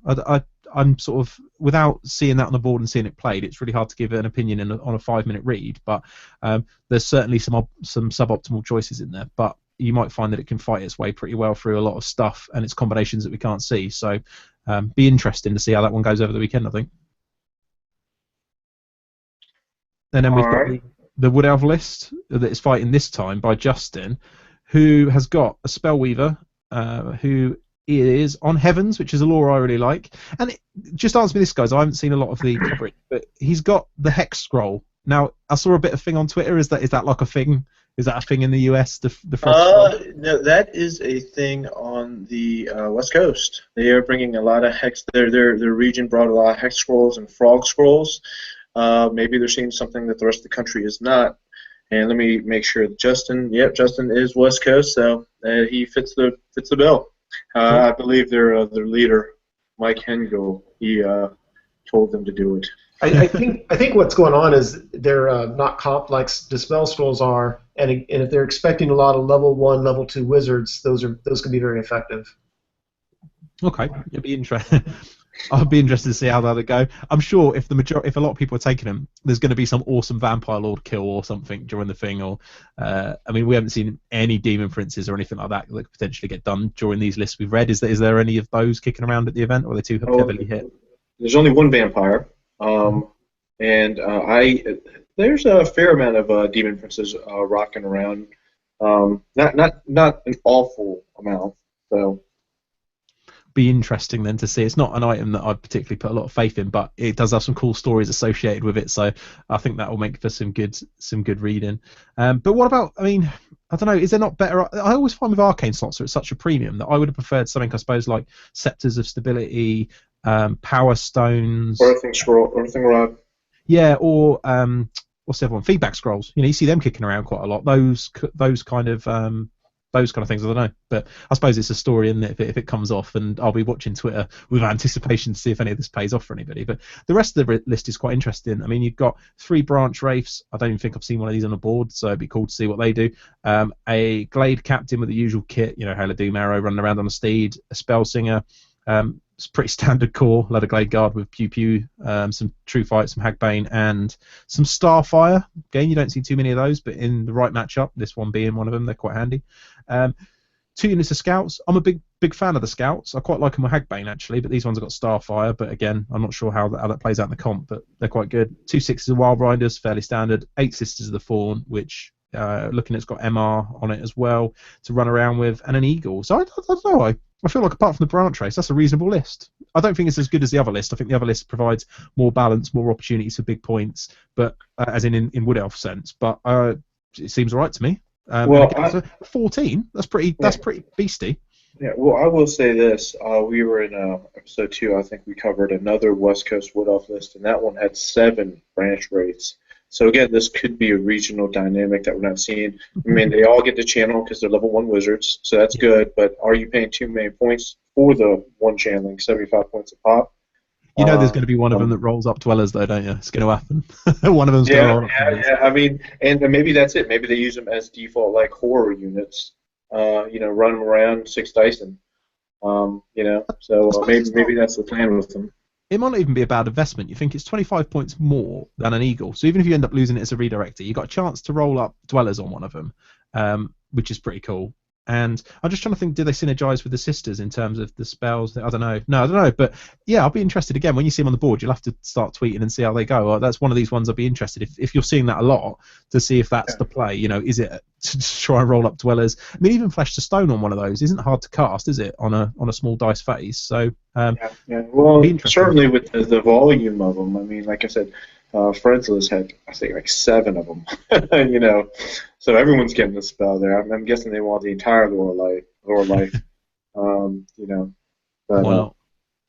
I'm sort of, without seeing that on the board and seeing it played, it's really hard to give an opinion on a 5-minute read, but there's certainly some suboptimal choices in there, but you might find that it can fight its way pretty well through a lot of stuff, and it's combinations that we can't see. So be interesting to see how that one goes over the weekend, I think. And then we've got the Wood Elf list that is fighting this time by Justin, who has got a Spellweaver, who is on Heavens, which is a lore I really like. And just answer me this, guys. I haven't seen a lot of the coverage, but he's got the Hex Scroll. Now, I saw a bit of thing on Twitter. Is that like a thing? Is that a thing in the US? The Frost Scroll? No, that is a thing on the West Coast. They are bringing a lot of Hex. Their region brought a lot of Hex Scrolls and Frog Scrolls. Maybe they're seeing something that the rest of the country is not. And let me make sure that Justin is West Coast, so he fits the bill. I believe their leader, Mike Hengel, he told them to do it. I think what's going on is they're not comp like Dispel Scrolls are, and if they're expecting a lot of level 1, level 2 wizards, those can be very effective. Okay, it'll be interesting. I'd be interested to see how that'll go. I'm sure if a lot of people are taking them, there's going to be some awesome Vampire Lord kill or something during the thing. Or, I mean, we haven't seen any Demon Princes or anything like that could potentially get done during these lists we've read. Is there any of those kicking around at the event, or are they too heavily hit? There's only one Vampire, and there's a fair amount of Demon Princes rocking around. Not an awful amount, so. Be interesting then to see. It's not an item that I particularly put a lot of faith in, but it does have some cool stories associated with it, so I think that will make for some good reading. But what about, I mean, I don't know, is there not better? I always find with arcane slots it's such a premium that I would have preferred something, I suppose, like Scepters of Stability, Power Stones, Earthing Rod. Yeah, or what's the other one? Feedback Scrolls. You see them kicking around quite a lot. Those kind of things, I don't know. But I suppose it's a story, isn't it, if it comes off, and I'll be watching Twitter with anticipation to see if any of this pays off for anybody. But the rest of the list is quite interesting. I mean, you've got 3 Branch Wraiths. I don't even think I've seen one of these on the board, so it'd be cool to see what they do. A Glade Captain with the usual kit, Hail of Doom Arrow running around on a steed, a Spell Singer. It's pretty standard core, Leather Glade Guard with Pew Pew, some True Fight, some Hagbane, and some Starfire. Again, you don't see too many of those, but in the right matchup, this one being one of them, they're quite handy. 2 units of Scouts. I'm a big fan of the Scouts. I quite like them with Hagbane, actually, but these ones have got Starfire, but again, I'm not sure how that plays out in the comp, but they're quite good. 2 6s of Wild Riders, fairly standard. 8 Sisters of the Fawn, which, looking at it's got MR on it as well to run around with, and an Eagle. So I don't know, I feel like apart from the Branch Race, that's a reasonable list. I don't think it's as good as the other list. I think the other list provides more balance, more opportunities for big points, but as in Wood Elf sense. But it seems all right to me. Well, 14. That's pretty beastie. Yeah. Well, I will say this: we were in episode 2. I think we covered another West Coast Wood Elf list, and that one had 7 Branch Rates. So again, this could be a regional dynamic that we're not seeing. I mean, they all get the channel because they're level 1 wizards, so that's good. But are you paying 2 million points for the one channeling, 75 points a pop? There's going to be one of them that rolls up Dwellers, though, don't you? It's going to happen. One of them's going to roll up. Yeah. I mean, and maybe that's it. Maybe they use them as default, like horror units. run him around 6 Dyson. I So suppose maybe it's not. that's the plan with them. It might not even be a bad investment. You think it's 25 points more than an Eagle. So even if you end up losing it as a redirector, you've got a chance to roll up Dwellers on one of them, which is pretty cool. And I'm just trying to think, do they synergize with the sisters in terms of the spells? I don't know. No, I don't know. But yeah, I'll be interested again. When you see them on the board, you'll have to start tweeting and see how they go. Well, that's one of these ones I'd be interested if you're seeing that a lot to see if that's the play. Is it to try and roll up Dwellers? I mean, even Flesh to Stone on one of those isn't hard to cast, is it? On a small dice phase. So Yeah. Well, be interesting. certainly with the volume of them. I mean, like I said, Fred's List had, I think, like 7 of them. So everyone's getting the spell there. I'm guessing they want the entire Lore Life. But Why not?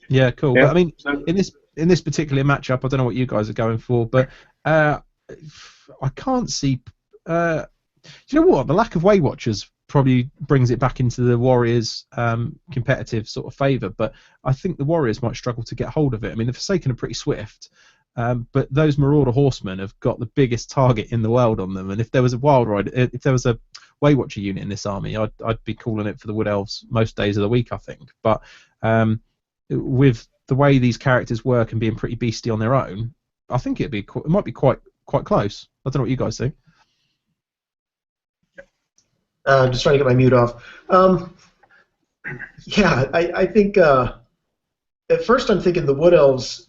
Yeah, cool. yeah. But I mean, in this particular matchup, I don't know what you guys are going for, but I can't see. You know what? The lack of Way Watchers probably brings it back into the Warriors' competitive sort of favour, but I think the Warriors might struggle to get hold of it. I mean, the Forsaken are pretty swift, but those Marauder Horsemen have got the biggest target in the world on them, and if there was a Wild Ride, if there was a Way Watcher unit in this army, I'd be calling it for the Wood Elves most days of the week, I think. But with the way these characters work and being pretty beastie on their own, I think it might be quite close. I don't know what you guys think. Just trying to get my mute off. I think at first I'm thinking the Wood Elves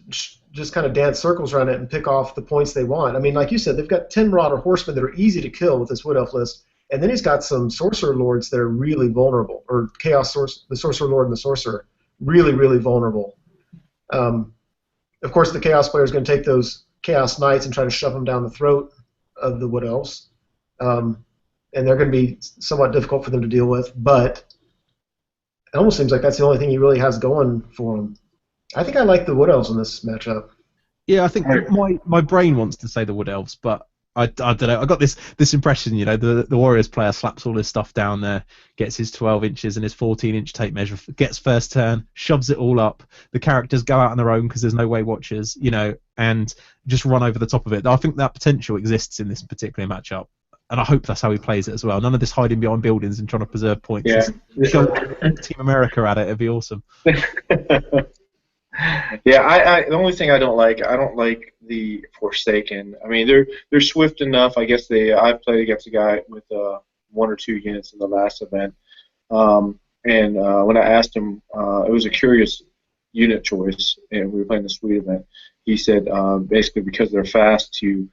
just kind of dance circles around it and pick off the points they want. I mean, like you said, they've got 10 Marauder Horsemen that are easy to kill with this Wood Elf list, and then he's got some Sorcerer Lords that are really vulnerable, or the Sorcerer Lord and the Sorcerer, really, really vulnerable. Of course, the Chaos player is going to take those Chaos Knights and try to shove them down the throat of the Wood Elves. And they're going to be somewhat difficult for them to deal with, but it almost seems like that's the only thing he really has going for him. I think I like the Wood Elves in this matchup. Yeah, I think my brain wants to say the Wood Elves, but I don't know. I got this impression, the Warriors player slaps all his stuff down there, gets his 12 inches and his 14-inch tape measure, gets first turn, shoves it all up. The characters go out on their own because there's no Way Watchers, and just run over the top of it. I think that potential exists in this particular matchup. And I hope that's how he plays it as well. None of this hiding behind buildings and trying to preserve points. Yeah. Team America at it. It'd be awesome. Yeah, the only thing I don't like the Forsaken. I mean, they're swift enough. I guess I played against a guy with 1 or 2 units in the last event, and when I asked him, it was a curious unit choice, and we were playing the Sweet event. He said basically because they're fast to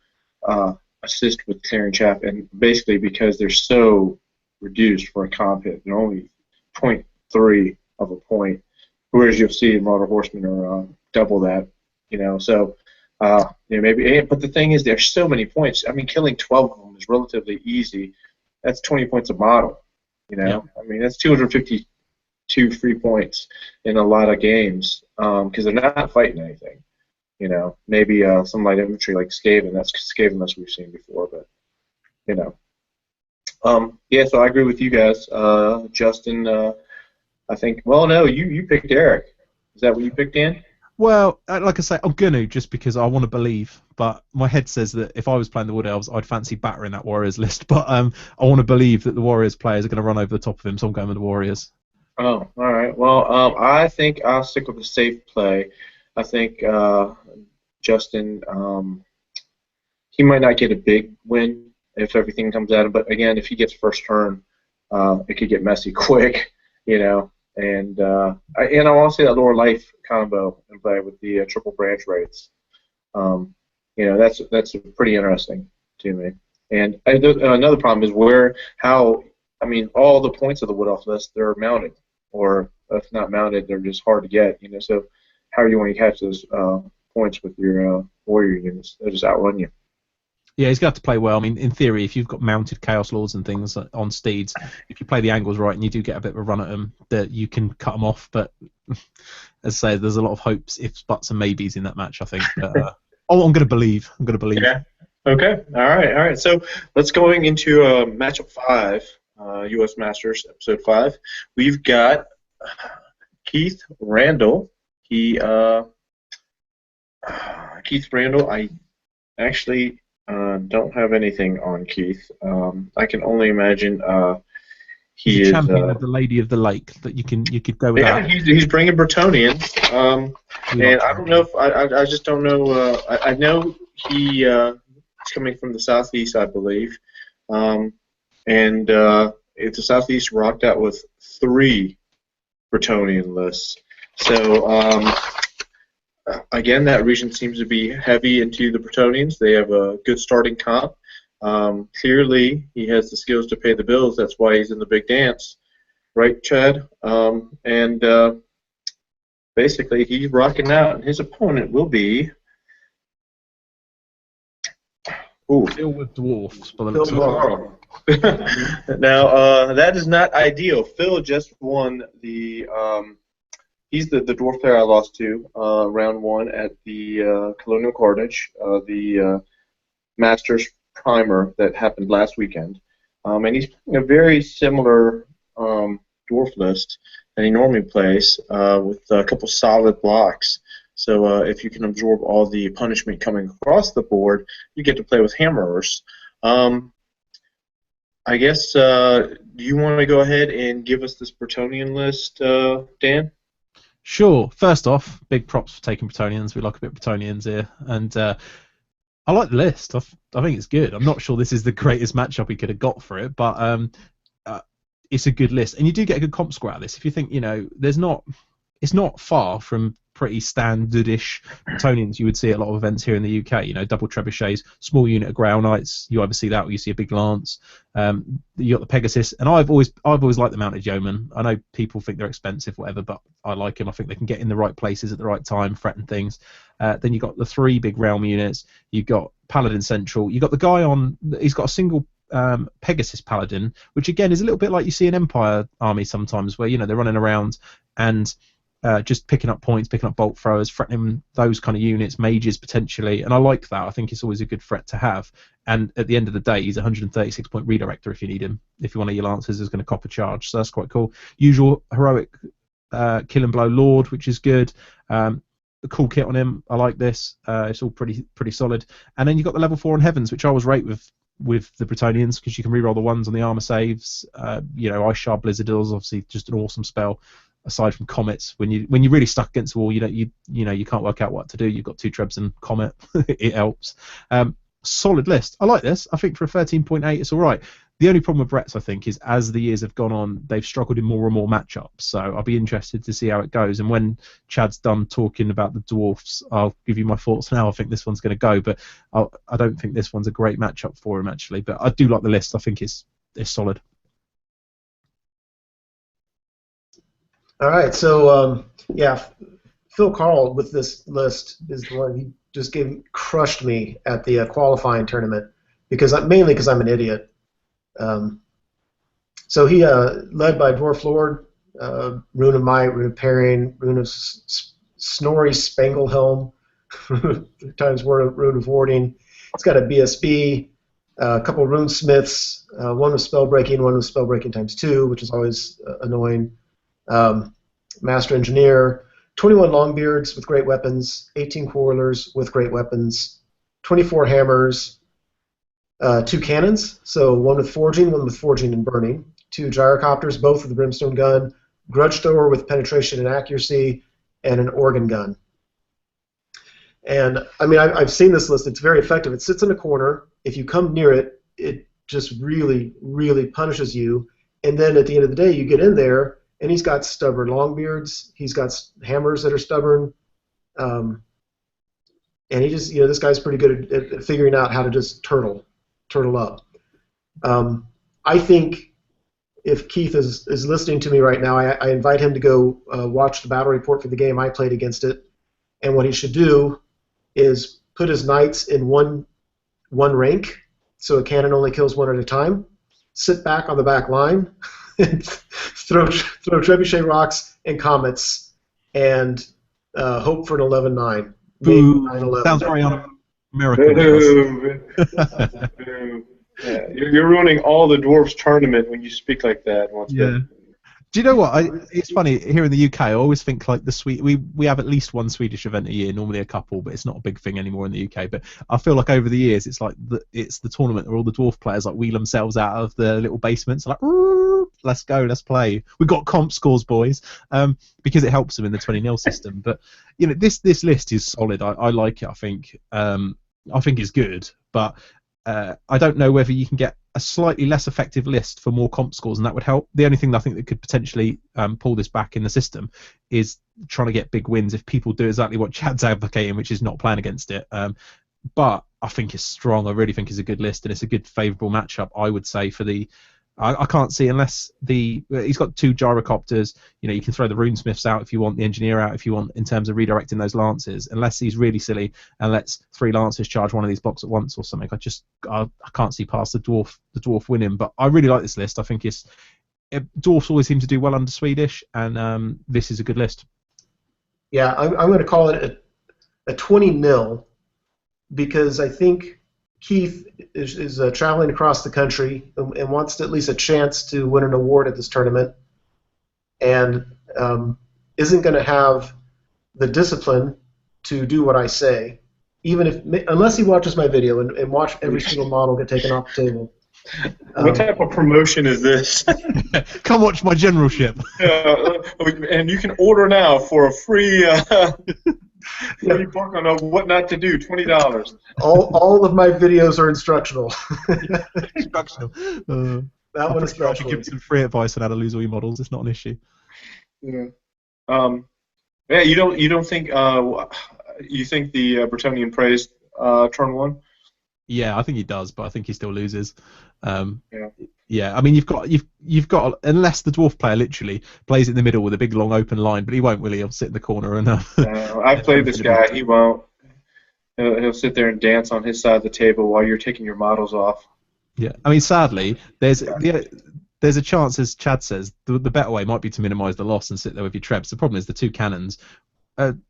assist with clearing chaff, and basically because they're so reduced for a comp hit, they're only 0.3 of a point, whereas you'll see Marauder Horsemen are double that, so maybe. But the thing is, there's so many points. I mean, killing 12 of them is relatively easy. That's 20 points a model, Yeah. I mean, that's 252 free points in a lot of games because they're not fighting anything. Maybe some light infantry like Skaven. That's Skaven less we've seen before, but yeah. So I agree with you guys, Justin. I think. Well, no, you picked Eric. Is that what you picked, Dan? Well, like I say, I'm gonna just because I want to believe, but my head says that if I was playing the Wood Elves, I'd fancy battering that Warriors list. But I want to believe that the Warriors players are going to run over the top of him, so I'm going with the Warriors. Oh, all right. Well, I think I'll stick with the safe play. I think Justin, he might not get a big win if everything comes at him, but again, if he gets first turn, it could get messy quick, And I want to see that Lore Life combo in play with the triple branch rates. That's pretty interesting to me. And another problem is all the points of the Wood Elf list, they're mounted, or if not mounted, they're just hard to get. So how are you going to catch those points with your warrior units? They'll just outrun you. Yeah, he's going to have to play well. I mean, in theory, if you've got mounted Chaos Lords and things on steeds, if you play the angles right and you do get a bit of a run at them, that you can cut them off. But as I say, there's a lot of hopes, ifs, buts, and maybes in that match, I think. But, I'm going to believe. I'm going to believe. Yeah. Okay. All right. So let's going into matchup 5, U.S. Masters, episode 5. We've got Keith Randall. Keith Randall. I actually don't have anything on Keith. I can only imagine he he's a is champion of the Lady of the Lake. That you could go with yeah, that. he's bringing Bretonians. We And like I don't know if I just don't know. I know he is coming from the southeast, I believe, and the southeast rocked out with 3 Bretonian lists. So again, that region seems to be heavy into the Bretonians. They have a good starting comp. Clearly, he has the skills to pay the bills. That's why he's in the big dance, right, Chad? And basically, he's rocking out, and his opponent will be. Ooh. Phil with dwarfs, but Phil Morrow. Now, that is not ideal. Phil just won the. He's the dwarf player I lost to round 1 at the Colonial Carnage, the Masters Primer that happened last weekend. And he's playing a very similar dwarf list that he normally plays with a couple solid blocks. So if you can absorb all the punishment coming across the board, you get to play with hammerers. I guess, do you want to go ahead and give us this Bretonian list, Dan? Sure. First off, big props for taking Bretonians. We like a bit of Bretonians here, and I like the list. I think it's good. I'm not sure this is the greatest matchup we could have got for it, but it's a good list, and you do get a good comp score out of this. If you think, it's not far from pretty standardish Bretonians you would see at a lot of events here in the UK. Double trebuchets, small unit of Grail Knights. You either see that or you see a big lance. You got the Pegasus, and I've always liked the mounted yeoman. I know people think they're expensive, whatever, but I like them. I think they can get in the right places at the right time, threaten things. Then you got the 3 big realm units. You got Paladin Central. You got the guy on. He's got a single Pegasus Paladin, which again is a little bit like you see in Empire army sometimes, where they're running around and just picking up points, picking up bolt throwers, threatening those kind of units, mages potentially, and I like that. I think it's always a good threat to have. And at the end of the day, he's a 136-point redirector if you need him. If one of your lancers is going to cop a charge, so that's quite cool. Usual heroic kill and blow lord, which is good. The cool kit on him, I like this. It's all pretty solid. And then you got the level 4 on Heavens, which I always rate with the Bretonians because you can reroll the 1s on the armor saves. Ice Shard Blizzardil is obviously just an awesome spell. Aside from comets, when you really stuck against the wall, you can't work out what to do. You've got 2 trebs and comet. It helps. Solid list. I like this. I think for a 13.8, it's all right. The only problem with Brett's, I think, is as the years have gone on, they've struggled in more and more matchups. So I'll be interested to see how it goes. And when Chad's done talking about the dwarfs, I'll give you my thoughts now. I think this one's going to go, but I don't think this one's a great matchup for him actually. But I do like the list. I think it's solid. All right, so Phil Carl with this list is the one he just crushed me at the qualifying tournament mainly because I'm an idiot. So he led by Dwarf Lord, Rune of Might, Rune of Parrying, Rune of Snorri Spanglehelm, 3 times Rune of Warding. It's got a BSB, a couple Rune Smiths, one with Spellbreaking, one with Spellbreaking times 2, which is always annoying. Master Engineer, 21 Longbeards with great weapons, 18 Quarrelers with great weapons, 24 Hammers, 2 Cannons, so one with Forging and Burning, 2 Gyrocopters, both with the Brimstone Gun, Grudge Thrower with Penetration and Accuracy, and an Organ Gun. And, I mean, I've seen this list. It's very effective. It sits in a corner. If you come near it, it just really, really punishes you. And then at the end of the day, you get in there, and he's got stubborn Longbeards. He's got hammers that are stubborn. And he just, this guy's pretty good at figuring out how to just turtle up. I think if Keith is listening to me right now, I invite him to go watch the battle report for the game I played against it. And what he should do is put his knights in one rank, so a cannon only kills 1 at a time. Sit back on the back line. throw trebuchet rocks and comets and hope for an 11-9. Maybe 9-11. Sounds very un-American. Yeah, you're ruining all the dwarves tournament when you speak like that. Yeah. Do you know what? It's funny here in the UK. I always think like we have at least 1 Swedish event a year, normally a couple, but it's not a big thing anymore in the UK. But I feel like over the years, it's like it's the tournament where all the dwarf players like wheel themselves out of the little basements, like let's go, let's play. We've got comp scores, boys, because it helps them in the 20-0 system. But this list is solid. I like it. I think it's good, but I don't know whether you can get a slightly less effective list for more comp scores, and that would help. The only thing that I think that could potentially pull this back in the system is trying to get big wins if people do exactly what Chad's advocating, which is not playing against it. But I think it's strong. I really think it's a good list, and it's a good favourable matchup, I would say, for the... I can't see, unless he's got 2 gyrocopters. You can throw the runesmiths out if you want, the engineer out if you want, in terms of redirecting those lances. Unless he's really silly and lets 3 lancers charge one of these blocks at once or something, I can't see past the dwarf winning. But I really like this list. I think dwarfs always seem to do well under Swedish, and this is a good list. Yeah, I'm going to call it a 20-0, because I think Keith is traveling across the country and wants at least a chance to win an award at this tournament, and isn't going to have the discipline to do what I say, unless he watches my video and watch every single model get taken off the table. What type of promotion is this? Come watch my generalship. And you can order now for a free... free book on what not to do, $20. All of my videos are instructional. Instructional. That one is special. I should give you some free advice on how to lose all your models. It's not an issue. Yeah. Yeah. You don't think you think the Bretonnian praised turn 1? Yeah, I think he does, but I think he still loses. Yeah. Yeah, I mean, you've got, unless the dwarf player literally plays in the middle with a big long open line, but he won't, will he? He'll sit in the corner and. I've played this guy. He won't. He'll sit there and dance on his side of the table while you're taking your models off. Yeah, I mean, sadly, there's a chance, as Chad says, the better way might be to minimise the loss and sit there with your trebs. The problem is the 2 cannons.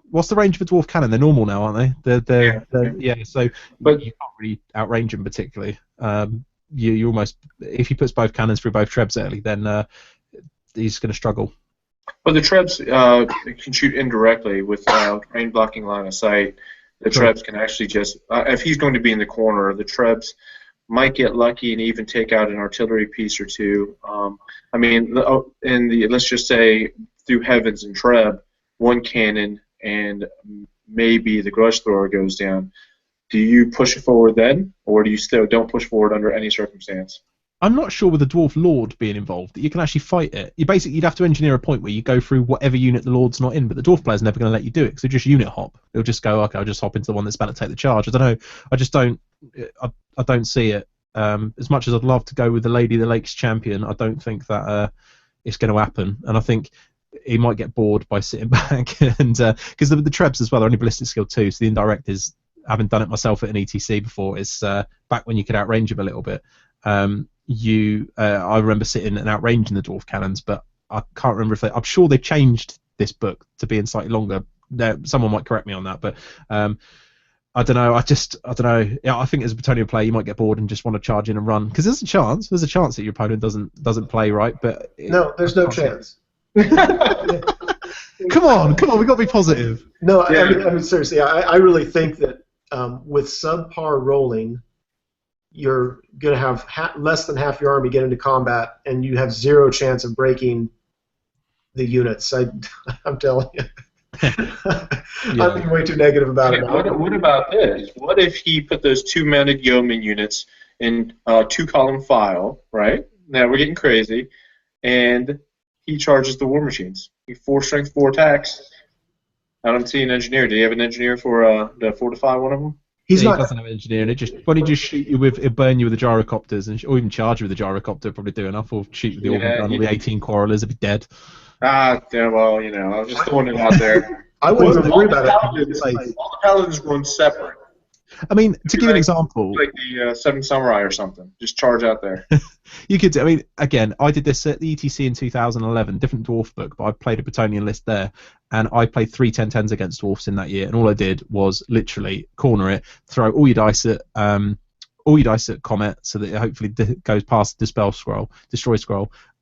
What's the range of a dwarf cannon? They're normal now, aren't they? Yeah. So, but you can't really outrange them particularly. You almost, if he puts both cannons through both trebs early, then he's going to struggle. But the trebs can shoot indirectly with rain blocking line of sight. The trebs can actually just, if he's going to be in the corner, the trebs might get lucky and even take out an artillery piece or 2. I mean, let's just say through heavens and treb, 1 cannon and maybe the grudge thrower goes down. Do you push it forward then, or do you still don't push forward under any circumstance? I'm not sure with the dwarf lord being involved that you can actually fight it. You'd have to engineer a point where you go through whatever unit the lord's not in, but the dwarf player's never going to let you do it because they just unit hop. They'll just go, okay, I'll just hop into the one that's about to take the charge. I don't know. I just don't. I don't see it. As much as I'd love to go with the Lady of the Lakes champion, I don't think that it's going to happen. And I think he might get bored by sitting back, and because the trebs as well are only ballistic skill 2, so the indirect is. Having done it myself at an ETC before, is back when you could outrange him a little bit. I remember sitting and outranging the dwarf cannons, but I can't remember if I'm sure they changed this book to being slightly longer. Someone might correct me on that, but I don't know. I don't know. Yeah, I think as a Bretonnian player, you might get bored and just want to charge in and run because there's a chance that your opponent doesn't play right. But no, there's no chance. Come on, we've got to be positive. No, yeah. I mean seriously, I really think that with subpar rolling, you're going to have less than half your army get into combat, and you have 0 chance of breaking the units. I'm telling you. I'm being way too negative about it. What about this? What if he put those 2-mounted yeoman units in 2-column file, right? Now we're getting crazy, and he charges the war machines. He 4 strength, 4 attacks. I don't see an engineer. Do you have an engineer for to fortify one of them? He doesn't have an engineer, and why don't you just shoot you with, burn you with the gyrocopters, or even charge you with the gyrocopter, probably do enough, or shoot with the organ gun, or the 18 quarrelers, it'd be dead. Yeah, well, I was just throwing it out there. I wouldn't even worry about it. All the paladins run separate. I mean, to give you an example, like the Seven Samurai or something, just charge out there. You could. I mean, again, I did this at the ETC in 2011, different dwarf book, but I played a Bretonnian list there, and I played 3 10-10s against dwarfs in that year, and all I did was literally corner it, throw all your dice at Comet, so that it hopefully goes past Destroy Scroll,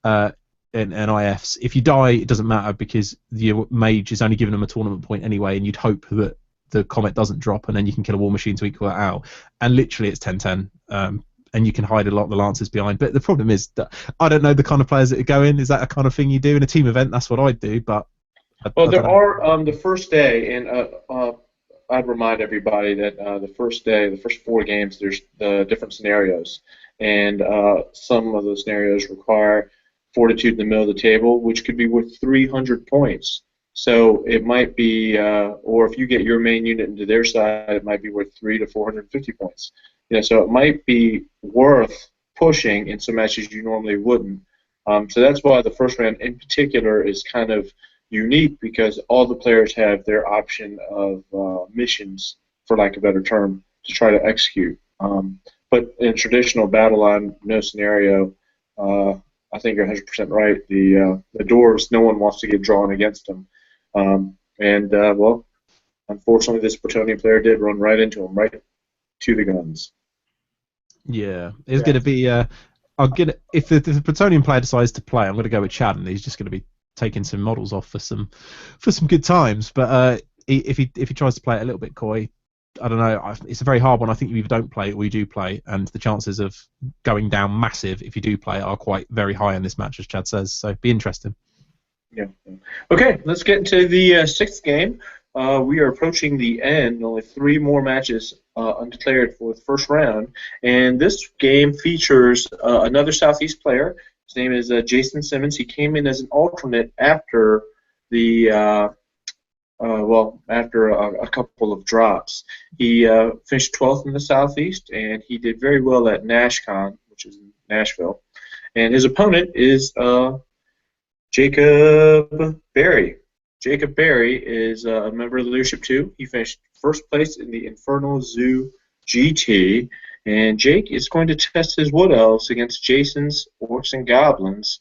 and IFs. If you die, it doesn't matter because your mage is only giving them a tournament point anyway, and you'd hope that the Comet doesn't drop, and then you can kill a war machine to equal that out. And literally, it's 10-10. and you can hide a lot of the lancers behind. But the problem is that I don't know the kind of players that go in. Is that a kind of thing you do in a team event? That's what I'd do, but well, there are the first day, and I'd remind everybody that the first day, the first 4 games, there's different scenarios, and some of those scenarios require fortitude in the middle of the table, which could be worth 300 points. So it might be, or if you get your main unit into their side, it might be worth 300 to 450 points. So it might be worth pushing in some matches you normally wouldn't. So that's why the first round in particular is kind of unique, because all the players have their option of missions, for lack of a better term, to try to execute. But in traditional battle line, no scenario, I think you're 100% right. The dwarves, no one wants to get drawn against them. Well, unfortunately, this Bretonnian player did run right into him, right to the guns. Yeah, it's going to be. I'll get it. If the Bretonnian player decides to play, I'm going to go with Chad, and he's just going to be taking some models off for some good times. But if he tries to play it a little bit coy, I don't know. It's a very hard one. I think you either don't play it or you do play, and the chances of going down massive if you do play are quite very high in this match, as Chad says. So be interesting. Yeah. Okay, let's get into the 6th game. We are approaching the end. Only 3 more matches undeclared for the first round, and this game features another Southeast player. His name is Jason Simmons. He came in as an alternate after the after a couple of drops. He finished 12th in the Southeast, and he did very well at NashCon, which is in Nashville. And his opponent is Jacob Berry. Jacob Berry is a member of the Leadership 2. He finished 1st place in the Infernal Zoo GT, and Jake is going to test his Wood Elves against Jason's Orcs and Goblins.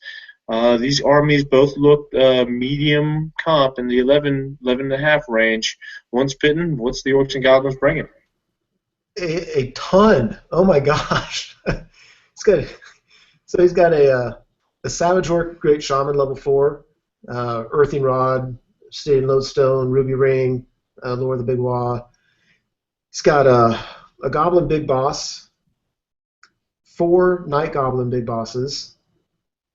These armies both look medium comp in the 11.5 range. Once bitten, what's the Orcs and Goblins bringing? A ton. Oh my gosh. He's got a Savage Orc Great Shaman level 4, Earthing Rod, Stayed Lodestone, Ruby Ring, Lure of the Big Wa. He's got a Goblin Big Boss, 4 Night Goblin Big Bosses,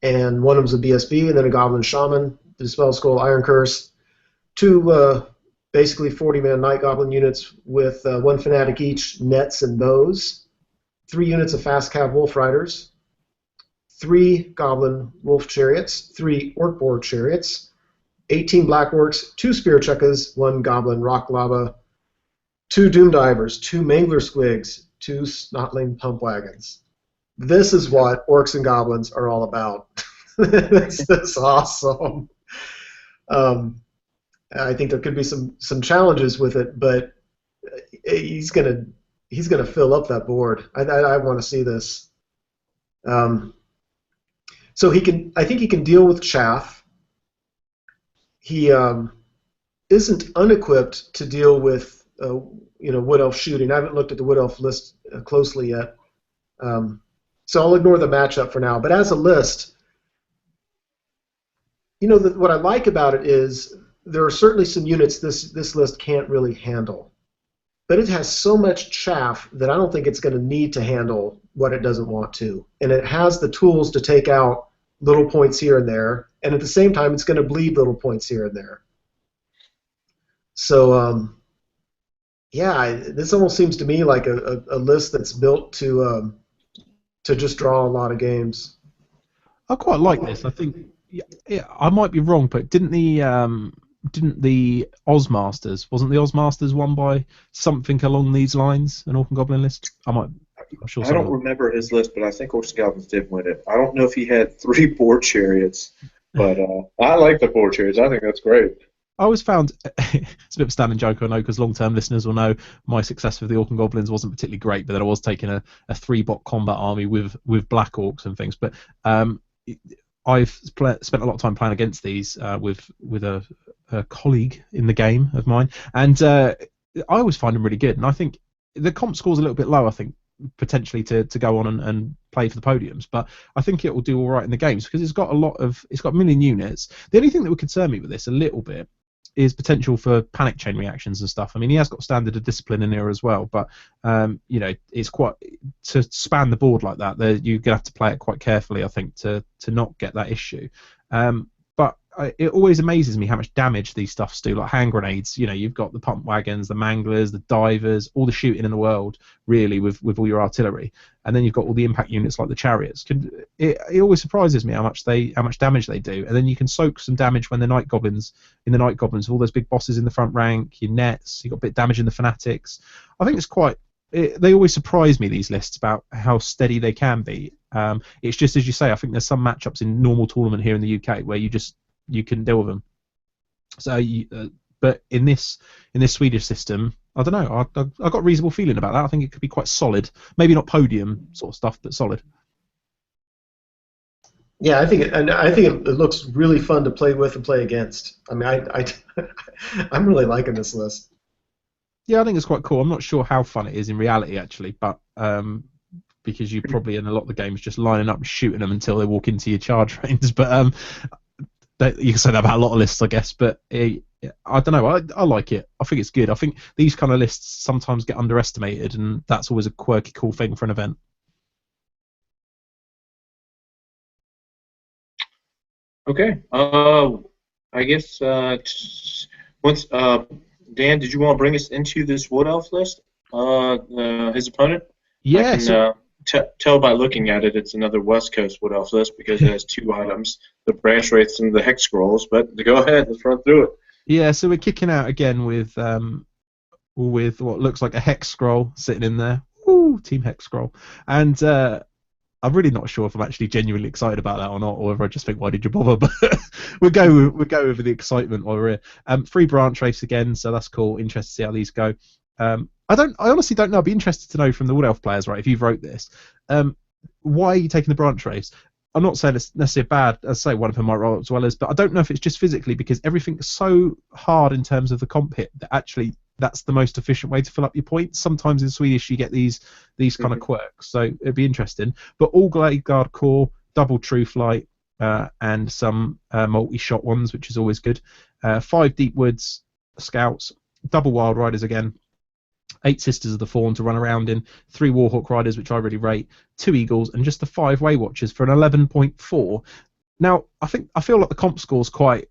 and one of them's a BSB, and then a Goblin Shaman, Dispel Skull, Iron Curse, 2 basically 40-man Night Goblin units with 1 Fanatic each, nets and bows, 3 units of Fast Cav Wolf Riders, 3 Goblin Wolf Chariots, 3 Orc Boar Chariots, 18 Black Orcs, 2 Spear Chuckas, 1 Goblin Rock Lava, 2 Doom Divers, 2 Mangler Squigs, 2 Snotling Pump Wagons. This is what Orcs and Goblins are all about. This is awesome. I think there could be some challenges with it, but he's gonna fill up that board. I want to see this. So I think he can deal with chaff. He isn't unequipped to deal with Wood Elf shooting. I haven't looked at the Wood Elf list closely yet, so I'll ignore the matchup for now. But as a list, what I like about it is there are certainly some units this list can't really handle, but it has so much chaff that I don't think it's going to need to handle what it doesn't want to, and it has the tools to take out little points here and there, and at the same time it's going to bleed little points here and there. So this almost seems to me like a list that's built to just draw a lot of games. I quite like this. I think I might be wrong, but didn't the Ozmasters, wasn't the Ozmasters won by something along these lines, an Orc and Goblin list? I'm sure. I don't remember his list, but I think Orcs and Goblins did win it. I don't know if he had 3 board chariots, but I like the board chariots. I think that's great. I always found it's a bit of a standing joke, I know, because long-term listeners will know my success with the Orc and Goblins wasn't particularly great, but then I was taking a 3-bot combat army with Black Orcs and things. But I've spent a lot of time playing against these with a colleague in the game of mine, and I always find them really good. And I think the comp score's a little bit low, I think, potentially to go on and play for the podiums, but I think it will do all right in the games because it's got a million units. The only thing that would concern me with this a little bit is potential for panic chain reactions and stuff. I mean, he has got standard of discipline in here as well, but it's quite to span the board like that. You're gonna have to play it quite carefully, I think, to not get that issue. It always amazes me how much damage these stuffs do, like hand grenades. You've got the pump wagons, the manglers, the divers, all the shooting in the world, really, with all your artillery, and then you've got all the impact units like the chariots. It always surprises me how much damage they do, and then you can soak some damage when the night goblins with all those big bosses in the front rank, your nets, you got a bit of damage in the fanatics. I think they always surprise me, these lists, about how steady they can be. It's just as you say. I think there's some matchups in normal tournament here in the UK where you couldn't deal with them. So, but in this Swedish system, I don't know. I got a reasonable feeling about that. I think it could be quite solid. Maybe not podium sort of stuff, but solid. Yeah, I think it looks really fun to play with and play against. I mean, I'm really liking this list. Yeah, I think it's quite cool. I'm not sure how fun it is in reality, actually, but because you probably in a lot of the games just lining up and shooting them until they walk into your charge range. But you can say that about a lot of lists, I guess, but I don't know. I like it. I think it's good. I think these kind of lists sometimes get underestimated, and that's always a quirky, cool thing for an event. Okay. I guess once Dan, did you want to bring us into this Wood Elf list? His opponent? Yeah. I can tell by looking at it, it's another West Coast Wood Elf list because it has two items, the Branch Wraiths and the Hex Scrolls. But go ahead, let's run through it. Yeah, so we're kicking out again with what looks like a Hex Scroll sitting in there. Ooh, Team Hex Scroll. And I'm really not sure if I'm actually genuinely excited about that or not, or whether I just think, why did you bother? But we'll go with the excitement while we're here. 3 Branch Wraiths again, so that's cool. Interested to see how these go. I honestly don't know. I'd be interested to know from the Wood Elf players, right, if you've wrote this, why are you taking the Branch Wraiths? I'm not saying it's necessarily bad. As I say, one of them might roll as well as, but I don't know if it's just physically because everything's so hard in terms of the comp hit that actually that's the most efficient way to fill up your points. Sometimes in Swedish you get these kind of quirks, so it'd be interesting. But all Glade Guard core, double True Flight, and some multi-shot ones, which is always good. 5 Deep Woods Scouts, double Wild Riders again. 8 Sisters of the Fawn to run around in, 3 Warhawk Riders, which I really rate, 2 Eagles, and just the 5 Way Watchers for an 11.4. Now, I feel like the comp score's could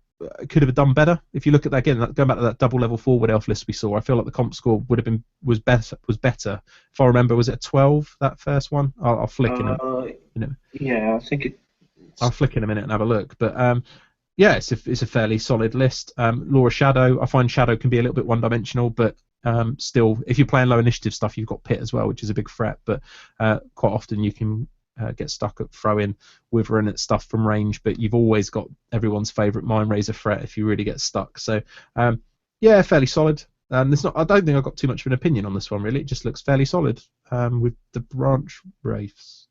have done better. If you look at that again, going back to that double level forward elf list we saw, I feel like the comp score was better. If I remember, was it a 12 that first one? I'll flick in a Yeah, I think I'll flick in a minute and have a look. But yeah, it's a fairly solid list. Laura Shadow, I find Shadow can be a little bit one-dimensional, but still, if you're playing low initiative stuff, you've got Pit as well, which is a big threat. But quite often you can get stuck at throwing, withering at stuff from range. But you've always got everyone's favourite Mind Razor threat if you really get stuck. So yeah, fairly solid. I don't think I've got too much of an opinion on this one really. It just looks fairly solid with the Branch Wraiths.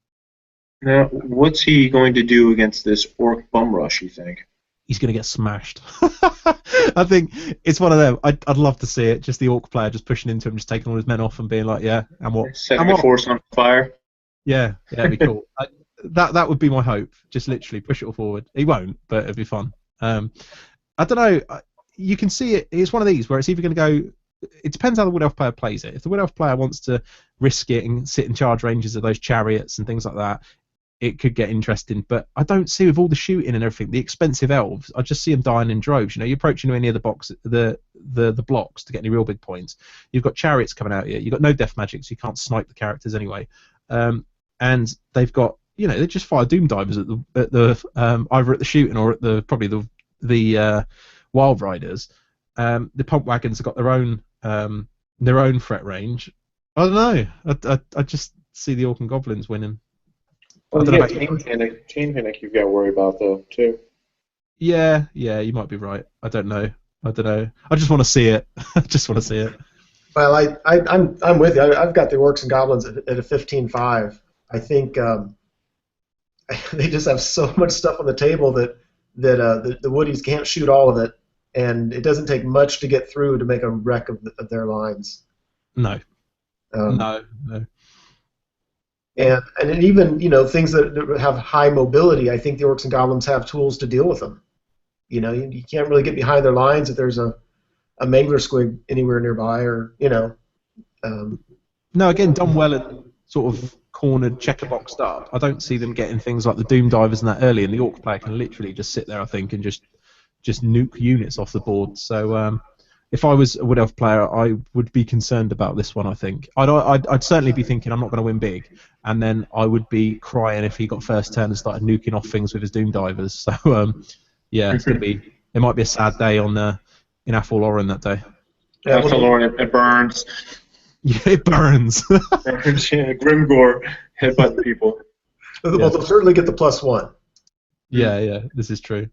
Now, what's he going to do against this Orc Bum Rush, you think? He's going to get smashed. I think it's one of them. I'd love to see it. Just the Orc player just pushing into him, just taking all his men off and being like, yeah, and what? Setting the force on fire. Yeah, that'd be cool. That would be my hope. Just literally push it all forward. He won't, but it'd be fun. I don't know. You can see it. It's one of these where it's either going to go. It depends how the Wood Elf player plays it. If the Wood Elf player wants to risk it and sit in charge ranges of those chariots and things like that, it could get interesting. But I don't see, with all the shooting and everything, the expensive elves, I just see them dying in droves. You're approaching any of the box, the blocks to get any real big points. You've got chariots coming out here. You've got no death magic, so you can't snipe the characters anyway. And they've got, they just fire doom divers at the either at the shooting or at probably the Wild Riders. The pump wagons have got their own threat range. I don't know. I just see the Orc and Goblins winning. Well, chain panic you've got to worry about though too. Yeah, you might be right. I don't know. I just want to see it. Well, I'm with you. I've got the Orcs and Goblins at a 15.5. I think they just have so much stuff on the table that the Woodies can't shoot all of it, and it doesn't take much to get through to make a wreck of their lines. No. No. And even things that have high mobility, I think the Orcs and Goblins have tools to deal with them. You can't really get behind their lines if there's a a Mangler Squig anywhere nearby, or No, again, done well and sort of cornered, checker boxed up. I don't see them getting things like the Doom Divers and that early, and the Orc player can literally just sit there, I think, and just nuke units off the board. So if I was a Wood Elf player, I would be concerned about this one, I think. I'd certainly be thinking I'm not going to win big, and then I would be crying if he got first turn and started nuking off things with his Doom Divers. So, yeah, it's going to be... It might be a sad day in Athol Oren that day. Yeah, Athol Oren, it burns. Yeah, it burns. Yeah, Grimgor headbutting people. Well, they'll certainly get the +1. Yeah, this is true.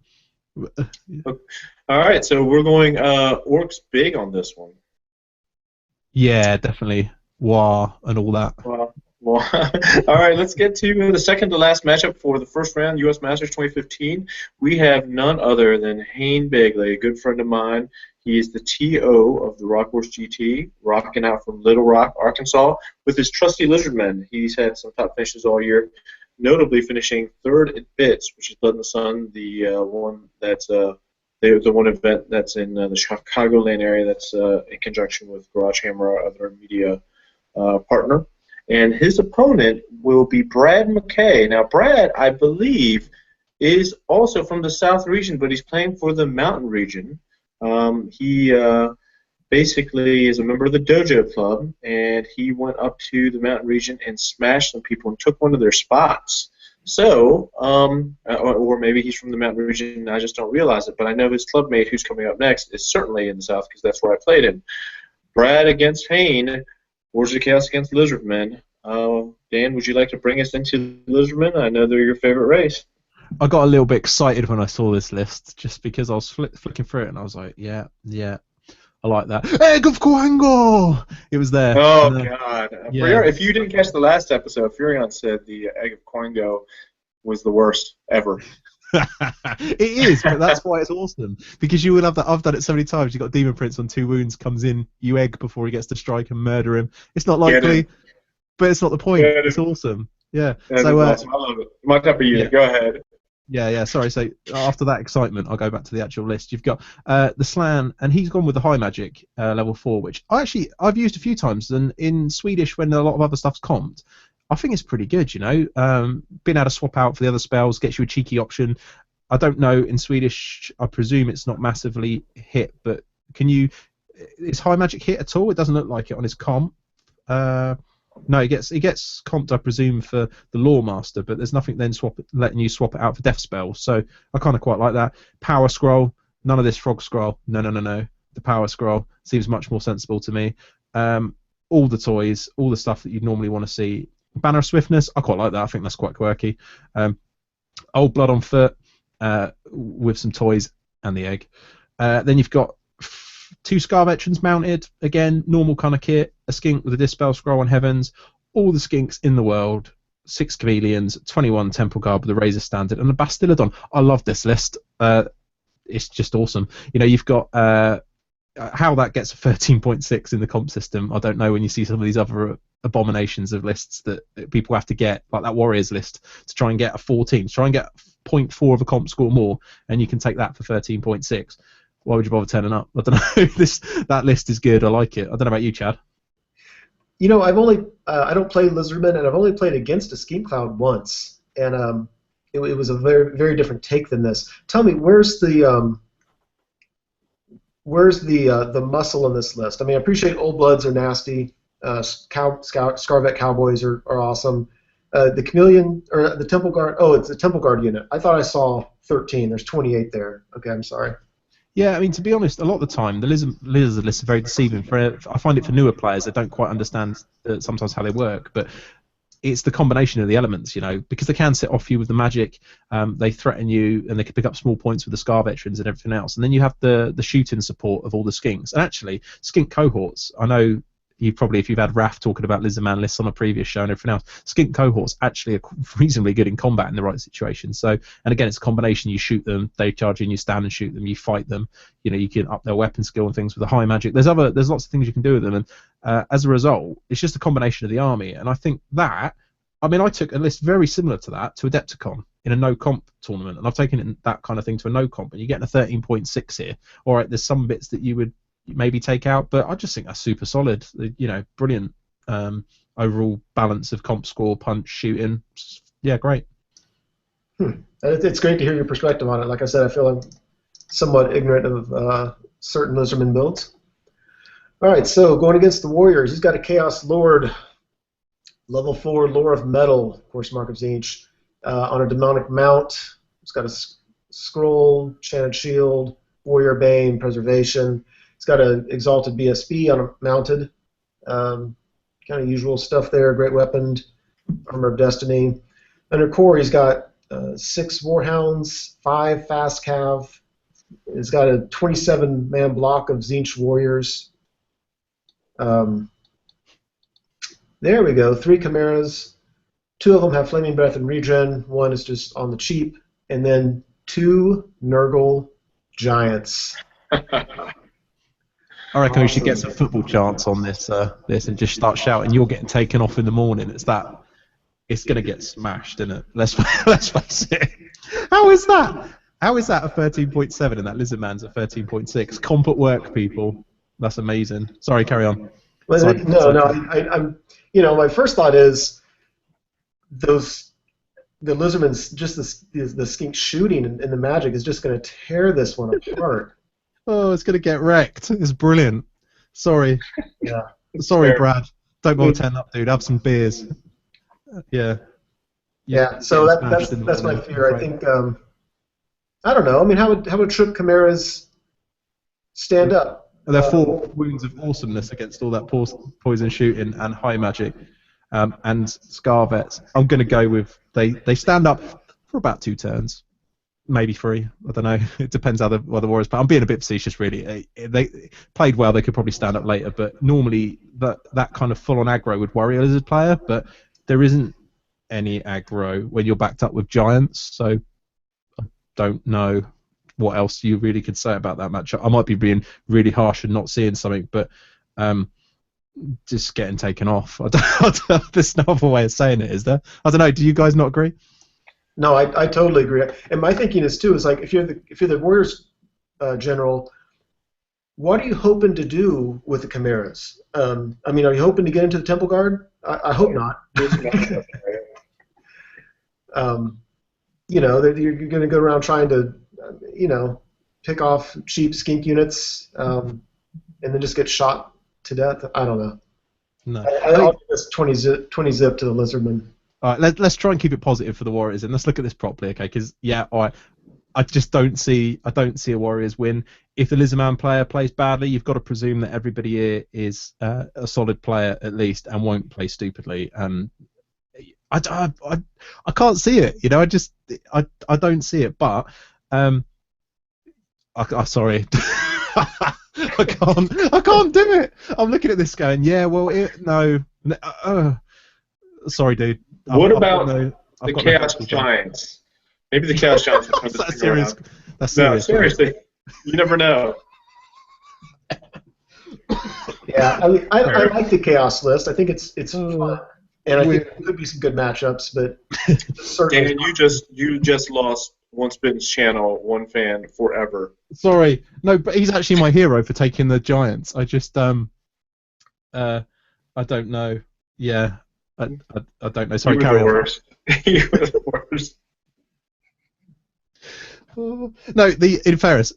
All right, so we're going Orcs big on this one. Yeah, definitely. War and all that. Well, all right, let's get to the second to last matchup for the first round, U.S. Masters 2015. We have none other than Hayne Begley, a good friend of mine. He is the TO of the Rock Horse GT, rocking out from Little Rock, Arkansas, with his trusty Lizardmen. He's had some top finishes all year, notably finishing third at Bits, which is Blood in the Sun, the one that's the one event that's in the Chicagoland area that's in conjunction with Garage Hammer, our other media partner. And his opponent will be Brad McKay. Now, Brad, I believe, is also from the South region, but he's playing for the Mountain region. He basically is a member of the Dojo Club, and he went up to the Mountain region and smashed some people and took one of their spots. So, or maybe he's from the Mountain region and I just don't realize it, but I know his clubmate who's coming up next is certainly in the South because that's where I played him. Brad against Hayne, Wars of Chaos against Lizardmen. Dan, would you like to bring us into Lizardmen? I know they're your favorite race. I got a little bit excited when I saw this list, just because I was flicking through it and I was like, yeah, I like that. Egg of Quango! It was there. Oh, God. Yeah. If you didn't catch the last episode, Furion said the Egg of Quango was the worst ever. It is, but that's why it's awesome. Because you will have that. I've done it so many times. You've got Demon Prince on 2 wounds, comes in, you egg before he gets to strike and murder him. It's not likely, but it's not the point. It's awesome. Yeah. So awesome. I love it. My type of unit. Go ahead. Yeah. Sorry. So after that excitement, I'll go back to the actual list. You've got the Slan, and he's gone with the High Magic level 4, which I've used a few times. And in Swedish, when a lot of other stuff's comped, I think it's pretty good. Being able to swap out for the other spells gets you a cheeky option. I don't know in Swedish. I presume it's not massively hit, but is High Magic hit at all? It doesn't look like it on his comp. No, it gets comped, I presume, for the Lawmaster, but there's nothing then letting you swap it out for death spells. So I kind of quite like that. Power Scroll, none of this Frog Scroll. No. The Power Scroll seems much more sensible to me. All the toys, all the stuff that you'd normally want to see. Banner of Swiftness, I quite like that. I think that's quite quirky. Old Blood on Foot with some toys and the egg. Then you've got 2 Scar Veterans mounted, again, normal kind of kit, a skink with a Dispel Scroll on Heavens, all the skinks in the world, 6 Chameleons, 21 Temple Guard with a Razor Standard, and a Bastillodon. I love this list. It's just awesome. You've got how that gets a 13.6 in the comp system. I don't know when you see some of these other abominations of lists that people have to get, like that Warriors list, to try and get a 14, try and get 0.4 of a comp score more, and you can take that for 13.6. Why would you bother turning up? I don't know. That list is good. I like it. I don't know about you, Chad. I've only I don't play Lizardmen, and I've only played against a Scheme Cloud once, and it was a very, very different take than this. Tell me, where's the muscle in this list? I mean, I appreciate Old Bloods are nasty. Scarvet Cowboys are awesome. The Chameleon or the Temple Guard. Oh, it's the Temple Guard unit. I thought I saw 13. There's 28 there. Okay, I'm sorry. Yeah, I mean, to be honest, a lot of the time the lizard lists are very deceiving. I find it for newer players that don't quite understand sometimes how they work, but it's the combination of the elements, because they can set off you with the magic, they threaten you, and they can pick up small points with the Scar Veterans and everything else. And then you have the shooting support of all the skinks. And actually, skink cohorts, I know if you've had Raph talking about Lizardman lists on a previous show and everything else, skink cohorts actually are reasonably good in combat in the right situation. So, and again, it's a combination. You shoot them, they charge in, you stand and shoot them, you fight them. You can up their weapon skill and things with the High Magic. There's lots of things you can do with them, and as a result, it's just a combination of the army. And I think I took a list very similar to that to Adepticon in a no comp tournament, and I've taken that kind of thing to a no comp, and you're getting a 13.6 here. All right, there's some bits that you would maybe take out, but I just think that's super solid. Brilliant overall balance of comp score, punch, shooting. Yeah, great. It's great to hear your perspective on it. Like I said, I feel I'm somewhat ignorant of certain Lizardman builds. All right, so going against the Warriors, he's got a Chaos Lord, level 4, Lore of Metal, of course, Mark of Tzeentch, on a demonic mount. He's got a scroll, Enchanted Shield, Warrior Bane, Preservation. He's got an Exalted BSB on a mounted. Kind of usual stuff there. Great weapon, Armor of Destiny. Under core, he's got 6 Warhounds, 5 Fast Cav. He's got a 27-man block of Tzeentch Warriors. There we go. 3 Chimeras. 2 of them have Flaming Breath and Regen. 1 is just on the cheap. And then 2 Nurgle Giants. I reckon we should get some football chants on this and just start shouting, "You're getting taken off in the morning." It's going to get smashed, isn't it? Let's face it. How is that? How is that a 13.7 and that Lizardman's a 13.6? Comp at work, people. That's amazing. Sorry, carry on. Well, I'm. My first thought is the Lizardman's just the skink shooting and the magic is just going to tear this one apart. Oh, it's going to get wrecked. It's brilliant. Sorry. Yeah. Sorry, Brad. Don't bother turning up, dude. Have some beers. Yeah. Yeah. So that's my fear. I think. I don't know. I mean, how would Trip Chimeras stand up? They're 4 wounds of awesomeness against all that poison shooting and high magic, and Scarvets. I'm going to go with they stand up for about 2 turns. Maybe 3. I don't know. It depends how the Warriors play. I'm being a bit facetious, really. They played well. They could probably stand up later, but normally that kind of full-on aggro would worry a Lizard player. But there isn't any aggro when you're backed up with Giants. So I don't know what else you really could say about that matchup. I might be being really harsh and not seeing something, but just getting taken off. There's no other way of saying it, is there? I don't know. Do you guys not agree? No, I totally agree. And my thinking is too is like if you're the Warriors general, what are you hoping to do with the Chimeras? I mean, are you hoping to get into the Temple Guard? I hope not. You're going to go around trying to, pick off cheap skink units, and then just get shot to death. I don't know. No. I'll give this 20 zip to the Lizardman. All right, let's try and keep it positive for the Warriors, and let's look at this properly, okay? Because I just don't see a Warriors win. If the Lizardman player plays badly, you've got to presume that everybody here is a solid player at least and won't play stupidly. And I can't see it, I don't see it. But sorry, I can't do it. I'm looking at this going, yeah, well, no. Sorry, dude. What about the Chaos Giants? Maybe the Chaos Giants will turn this thing around. That's serious. No, seriously. You never know. Yeah, I like the Chaos list. I think it's fun, and I think there could be some good matchups. But Dan, you just lost Once Bitten's channel, one fan forever. Sorry, no, but he's actually my hero for taking the Giants. I just I don't know. Yeah. I don't know. Sorry, carry on. You were the worst. No, in fairness,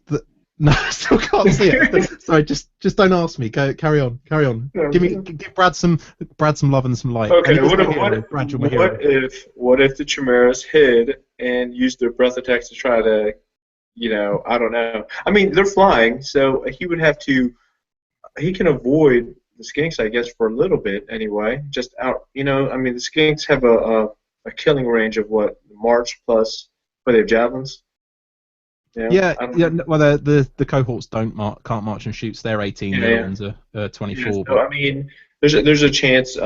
no, I still can't see it. Sorry, just don't ask me. Carry on. Give Brad some love and some light. Okay, what if the Chimeras hid and used their breath attacks to try to, I don't know. I mean, they're flying, so he would have to. He can avoid the skinks, I guess, for a little bit anyway. Just out, I mean, the skinks have a killing range of what, March plus, they have javelins. Yeah. Well, the cohorts can't march and shoot. So they're 18. The other ones are 24. Yeah, so, I mean, there's a chance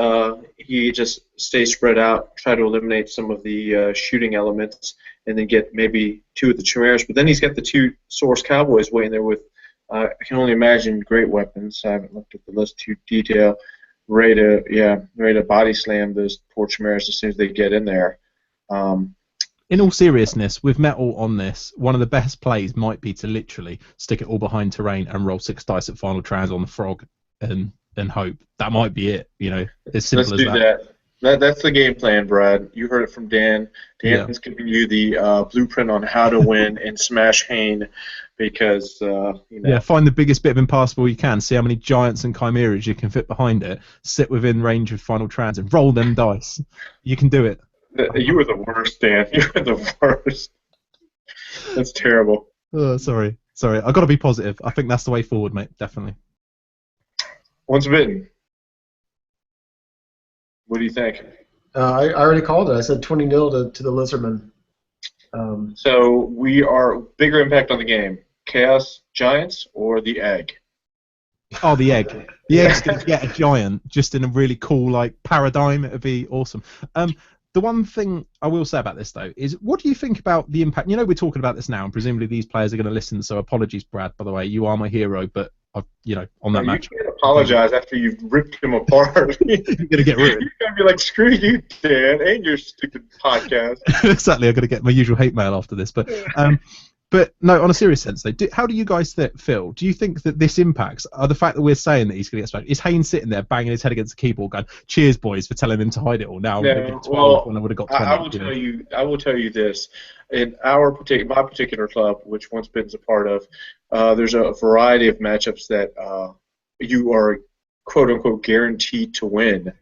he just stays spread out, try to eliminate some of the shooting elements, and then get maybe 2 of the Chimeras. But then he's got the 2 Source Cowboys waiting there with. I can only imagine great weapons. I haven't looked at the list to detail. Ready to body slam those poor Chimeras as soon as they get in there. In all seriousness, with metal on this, one of the best plays might be to literally stick it all behind terrain and roll 6 dice at final trans on the frog and hope. That might be it, as simple Let's as do that. That's the game plan, Brad. You heard it from Dan. Dan's giving you the blueprint on how to win and smash Hane because, Yeah, find the biggest bit of impassable you can, see how many giants and chimeras you can fit behind it, sit within range of final trans and roll them dice. You can do it. You were the worst, Dan. You were the worst. That's terrible. Oh, sorry. I've got to be positive. I think that's the way forward, mate. Definitely. Once bitten. What do you think? I already called it. I said 20-0 to the Lizardmen. So we are bigger impact on the game. Chaos Giants or the egg? Oh, the egg. The egg's going to get a giant just in a really cool paradigm. It would be awesome. The one thing I will say about this, though, is what do you think about the impact? We're talking about this now, and presumably these players are going to listen, so apologies, Brad, by the way. You are my hero, but, on that match. You can't apologize after you've ripped him apart. You're going to get ruined. You're going to be like, screw you, Dan, and your stupid podcast. Exactly, I'm going to get my usual hate mail after this. But no, on a serious sense, though, how do you guys feel? Do you think that this impacts the fact that we're saying that he's going to get smashed? Is Haynes sitting there banging his head against the keyboard, going, "Cheers, boys, for telling him to hide it all"? Now I'm going to get 12 when I would have got 20. I will tell you this: in my particular club, which Once Bitten's a part of, there's a variety of matchups that you are quote unquote guaranteed to win,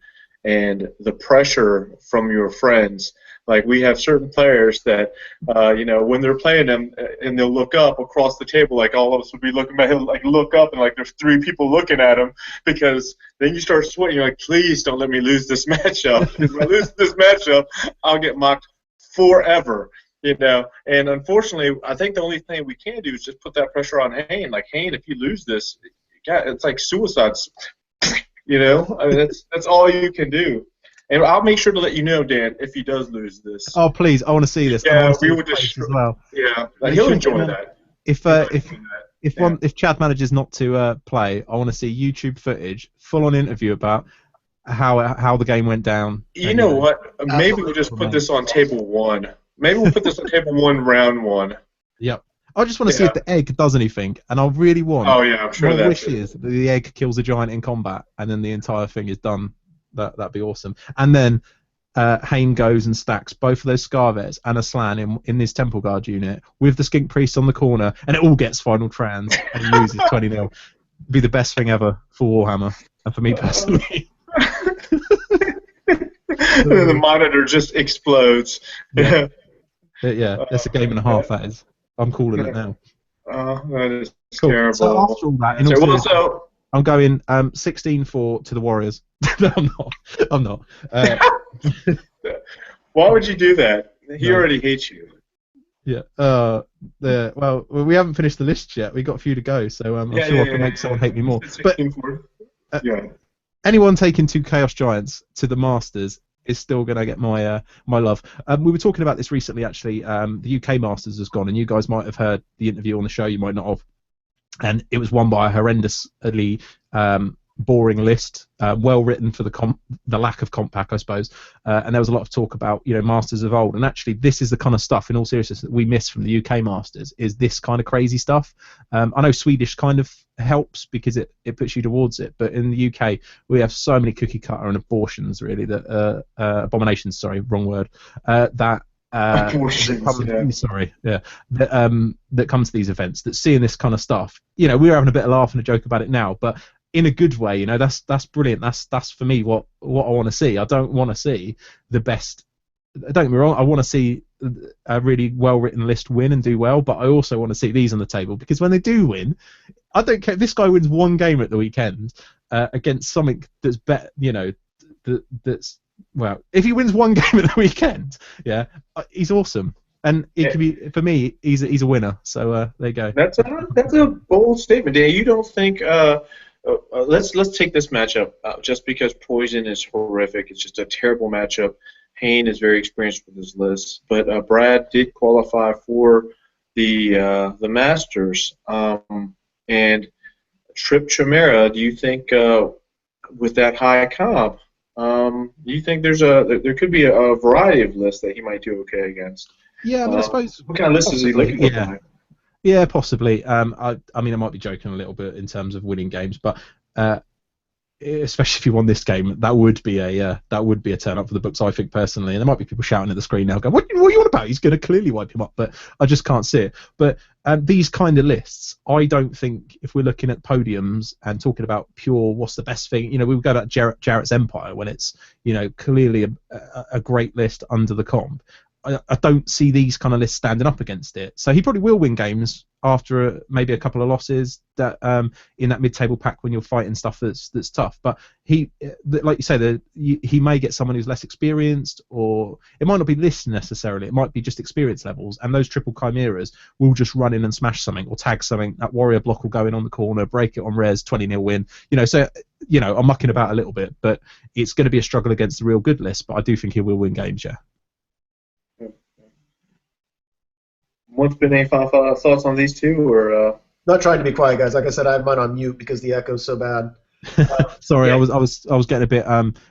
and the pressure from your friends. Like, we have certain players that, when they're playing them, and they'll look up across the table, like all of us would be looking at him, like look up, and like there's 3 people looking at him, because then you start sweating. You're like, please don't let me lose this matchup. If I lose this matchup, I'll get mocked forever. And unfortunately, I think the only thing we can do is just put that pressure on Hane. Like, Hane, if you lose this, it's like suicide. I mean, that's all you can do. And I'll make sure to let you know, Dan, if he does lose this. Oh, please, I want to see this. Yeah, we would just as well. Yeah, he'll enjoy that. If Chad manages not to play, I want to see YouTube footage, full-on interview about how the game went down. You know what? Maybe we'll just put this on table 1. Maybe we'll put this on table 1, round 1. Yep. I just want to see if the egg does anything, and I really want. Oh yeah, I'm sure my wish is that the egg kills a giant in combat, and then the entire thing is done. That'd be awesome. And then Hane goes and stacks both of those Scarvets and a Slann in his Temple Guard unit with the Skink Priest on the corner, and it all gets final trans, and he loses 20-0. It'd be the best thing ever for Warhammer, and for me personally. And then the monitor just explodes. Yeah, that's a game and a half, that is. I'm calling it now. That is cool. terrible. So after all that, I'm going 16-4 to the Warriors. No, I'm not. Why would you do that? He already hates you. Yeah. Well, we haven't finished the list yet. We've got a few to go, so I'm sure I can make someone hate me more. But anyone taking 2 Chaos Giants to the Masters is still going to get my love. We were talking about this recently, actually. The UK Masters has gone, and you guys might have heard the interview on the show. You might not have. And it was won by a horrendously boring list, well written for the lack of comp pack, I suppose. And there was a lot of talk about Masters of old. And actually, this is the kind of stuff, in all seriousness, that we miss from the UK Masters. Is this kind of crazy stuff? I know Swedish kind of helps because it puts you towards it, but in the UK we have so many cookie cutter and abortions, really, that abominations. Sorry, wrong word. That that comes to these events, that seeing this kind of stuff, we're having a bit of laugh and a joke about it now, but in a good way, that's brilliant. That's for me what I want to see. I don't want to see the best. Don't get me wrong, I want to see a really well-written list win and do well, but I also want to see these on the table, because when they do win, I don't care if this guy wins one game at the weekend against something that's better, that's well, if he wins one game at the weekend, he's awesome, and it could be, for me, he's a winner. So there you go. That's a bold statement, Dan. You don't think? Let's take this matchup just because Poison is horrific. It's just a terrible matchup. Hane is very experienced with his list, but Brad did qualify for the Masters. And Trip Chimera, do you think with that high comp? Do you think there could be a variety of lists that he might do okay against? Yeah, I mean, I suppose. What kind of list is he looking Yeah. for? Yeah, possibly. I mean, I might be joking a little bit in terms of winning games, but especially if you won this game, that would be a turn up for the books, I think personally. And there might be people shouting at the screen now, going, "What are you on about? He's going to clearly wipe him up," but I just can't see it. But these kind of lists, I don't think, if we're looking at podiums and talking about pure what's the best thing, we would go to Jarrett's Empire when it's clearly a great list under the comp. I don't see these kind of lists standing up against it. So he probably will win games after maybe a couple of losses that in that mid-table pack when you're fighting stuff that's tough. But he, like you say, he may get someone who's less experienced, or it might not be lists necessarily. It might be just experience levels, and those triple chimeras will just run in and smash something or tag something. That warrior block will go in on the corner, break it on res, 20-0 win. So I'm mucking about a little bit, but it's going to be a struggle against the real good list. But I do think he will win games, yeah. What's been any final thoughts on these two, or? Not trying to be quiet, guys. Like I said, I have mine on mute because the echo's so bad. Sorry, yeah. I was getting a bit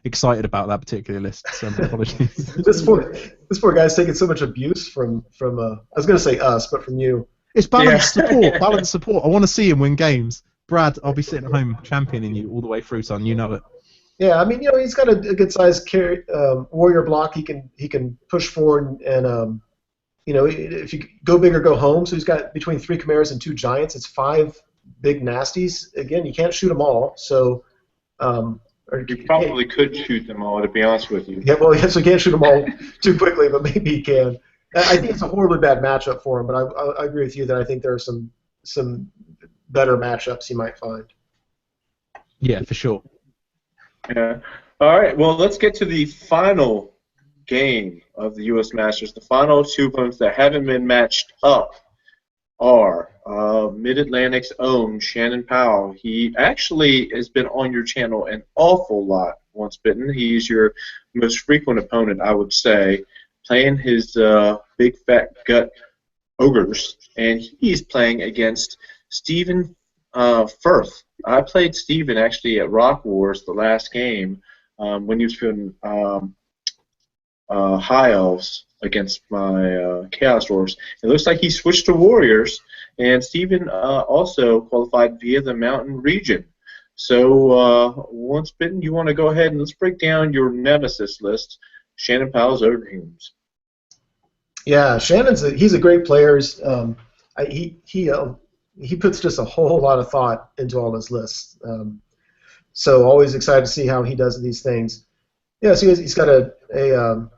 excited about that particular list. So apologies. this poor guy's taking so much abuse from I was going to say us, but from you. It's balanced support. Balanced support. I want to see him win games. Brad, I'll be sitting at home championing you all the way through, son. You know it. Yeah, I mean, he's got a good sized warrior block. He can push forward and if you go big or go home, so he's got between 3 chimeras and 2 giants. It's 5 big nasties. Again, you can't shoot them all, so. You probably could shoot them all, to be honest with you. Yeah, well, yes, we can't shoot them all too quickly, but maybe he can. I think it's a horribly bad matchup for him, but I agree with you that I think there are some better matchups he might find. Yeah, for sure. Yeah. All right. Well, let's get to the final game of the U.S. Masters. The final 2 opponents that haven't been matched up are Mid-Atlantic's own Shannon Powell. He actually has been on your channel an awful lot, Once Bitten. He's your most frequent opponent, I would say, playing his big fat gut ogres, and he's playing against Stephen Firth. I played Stephen actually at Rock Wars the last game when he was doing High Elves against my Chaos Dwarves. It looks like he switched to Warriors, and Stephen also qualified via the Mountain region. So, Once Bitten, you want to go ahead and let's break down your Nemesis list, Shannon Powell's Ogre Humans. Yeah, he's a great player. He puts just a whole lot of thought into all his lists. So always excited to see how he does these things. Yeah, so he's got a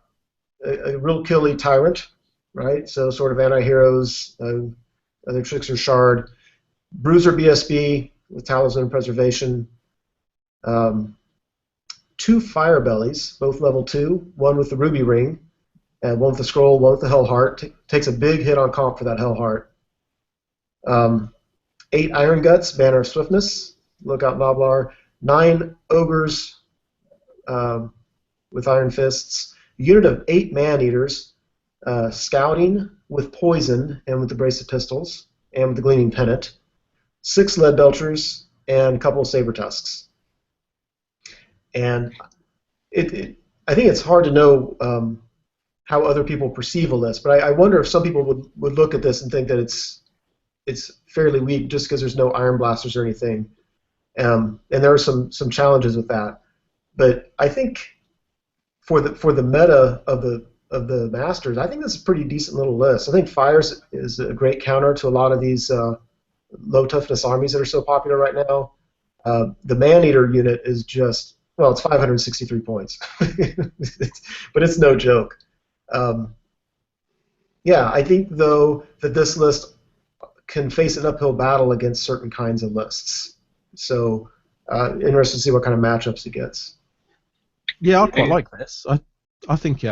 real killy tyrant, right? So sort of anti-heroes, other Trickster Shard, Bruiser BSB with Talisman Preservation, 2 Fire Bellies, both level 2, one with the Ruby Ring, and one with the Scroll, one with the Hell Heart. Takes a big hit on comp for that Hell Heart. 8 Iron Guts, Banner of Swiftness, Lookout Noblar, 9 Ogres with Iron Fists, a unit of 8 Man-Eaters, Scouting with Poison and with the Brace of Pistols, and with the Gleaming Pennant, 6 Lead Belchers, and a couple of Saber Tusks. And I think it's hard to know how other people perceive a list, but I wonder if some people would look at this and think that it's fairly weak just because there's no Iron Blasters or anything. And there are some challenges with that. But I think for the meta of the Masters, I think this is a pretty decent little list. I think Fires is a great counter to a lot of these low toughness armies that are so popular right now. The Man-Eater unit is just, well, it's 563 points. But it's no joke. Yeah, I think, though, that this list can face an uphill battle against certain kinds of lists. So, interested to see what kind of matchups it gets. Yeah, I quite like this. I think,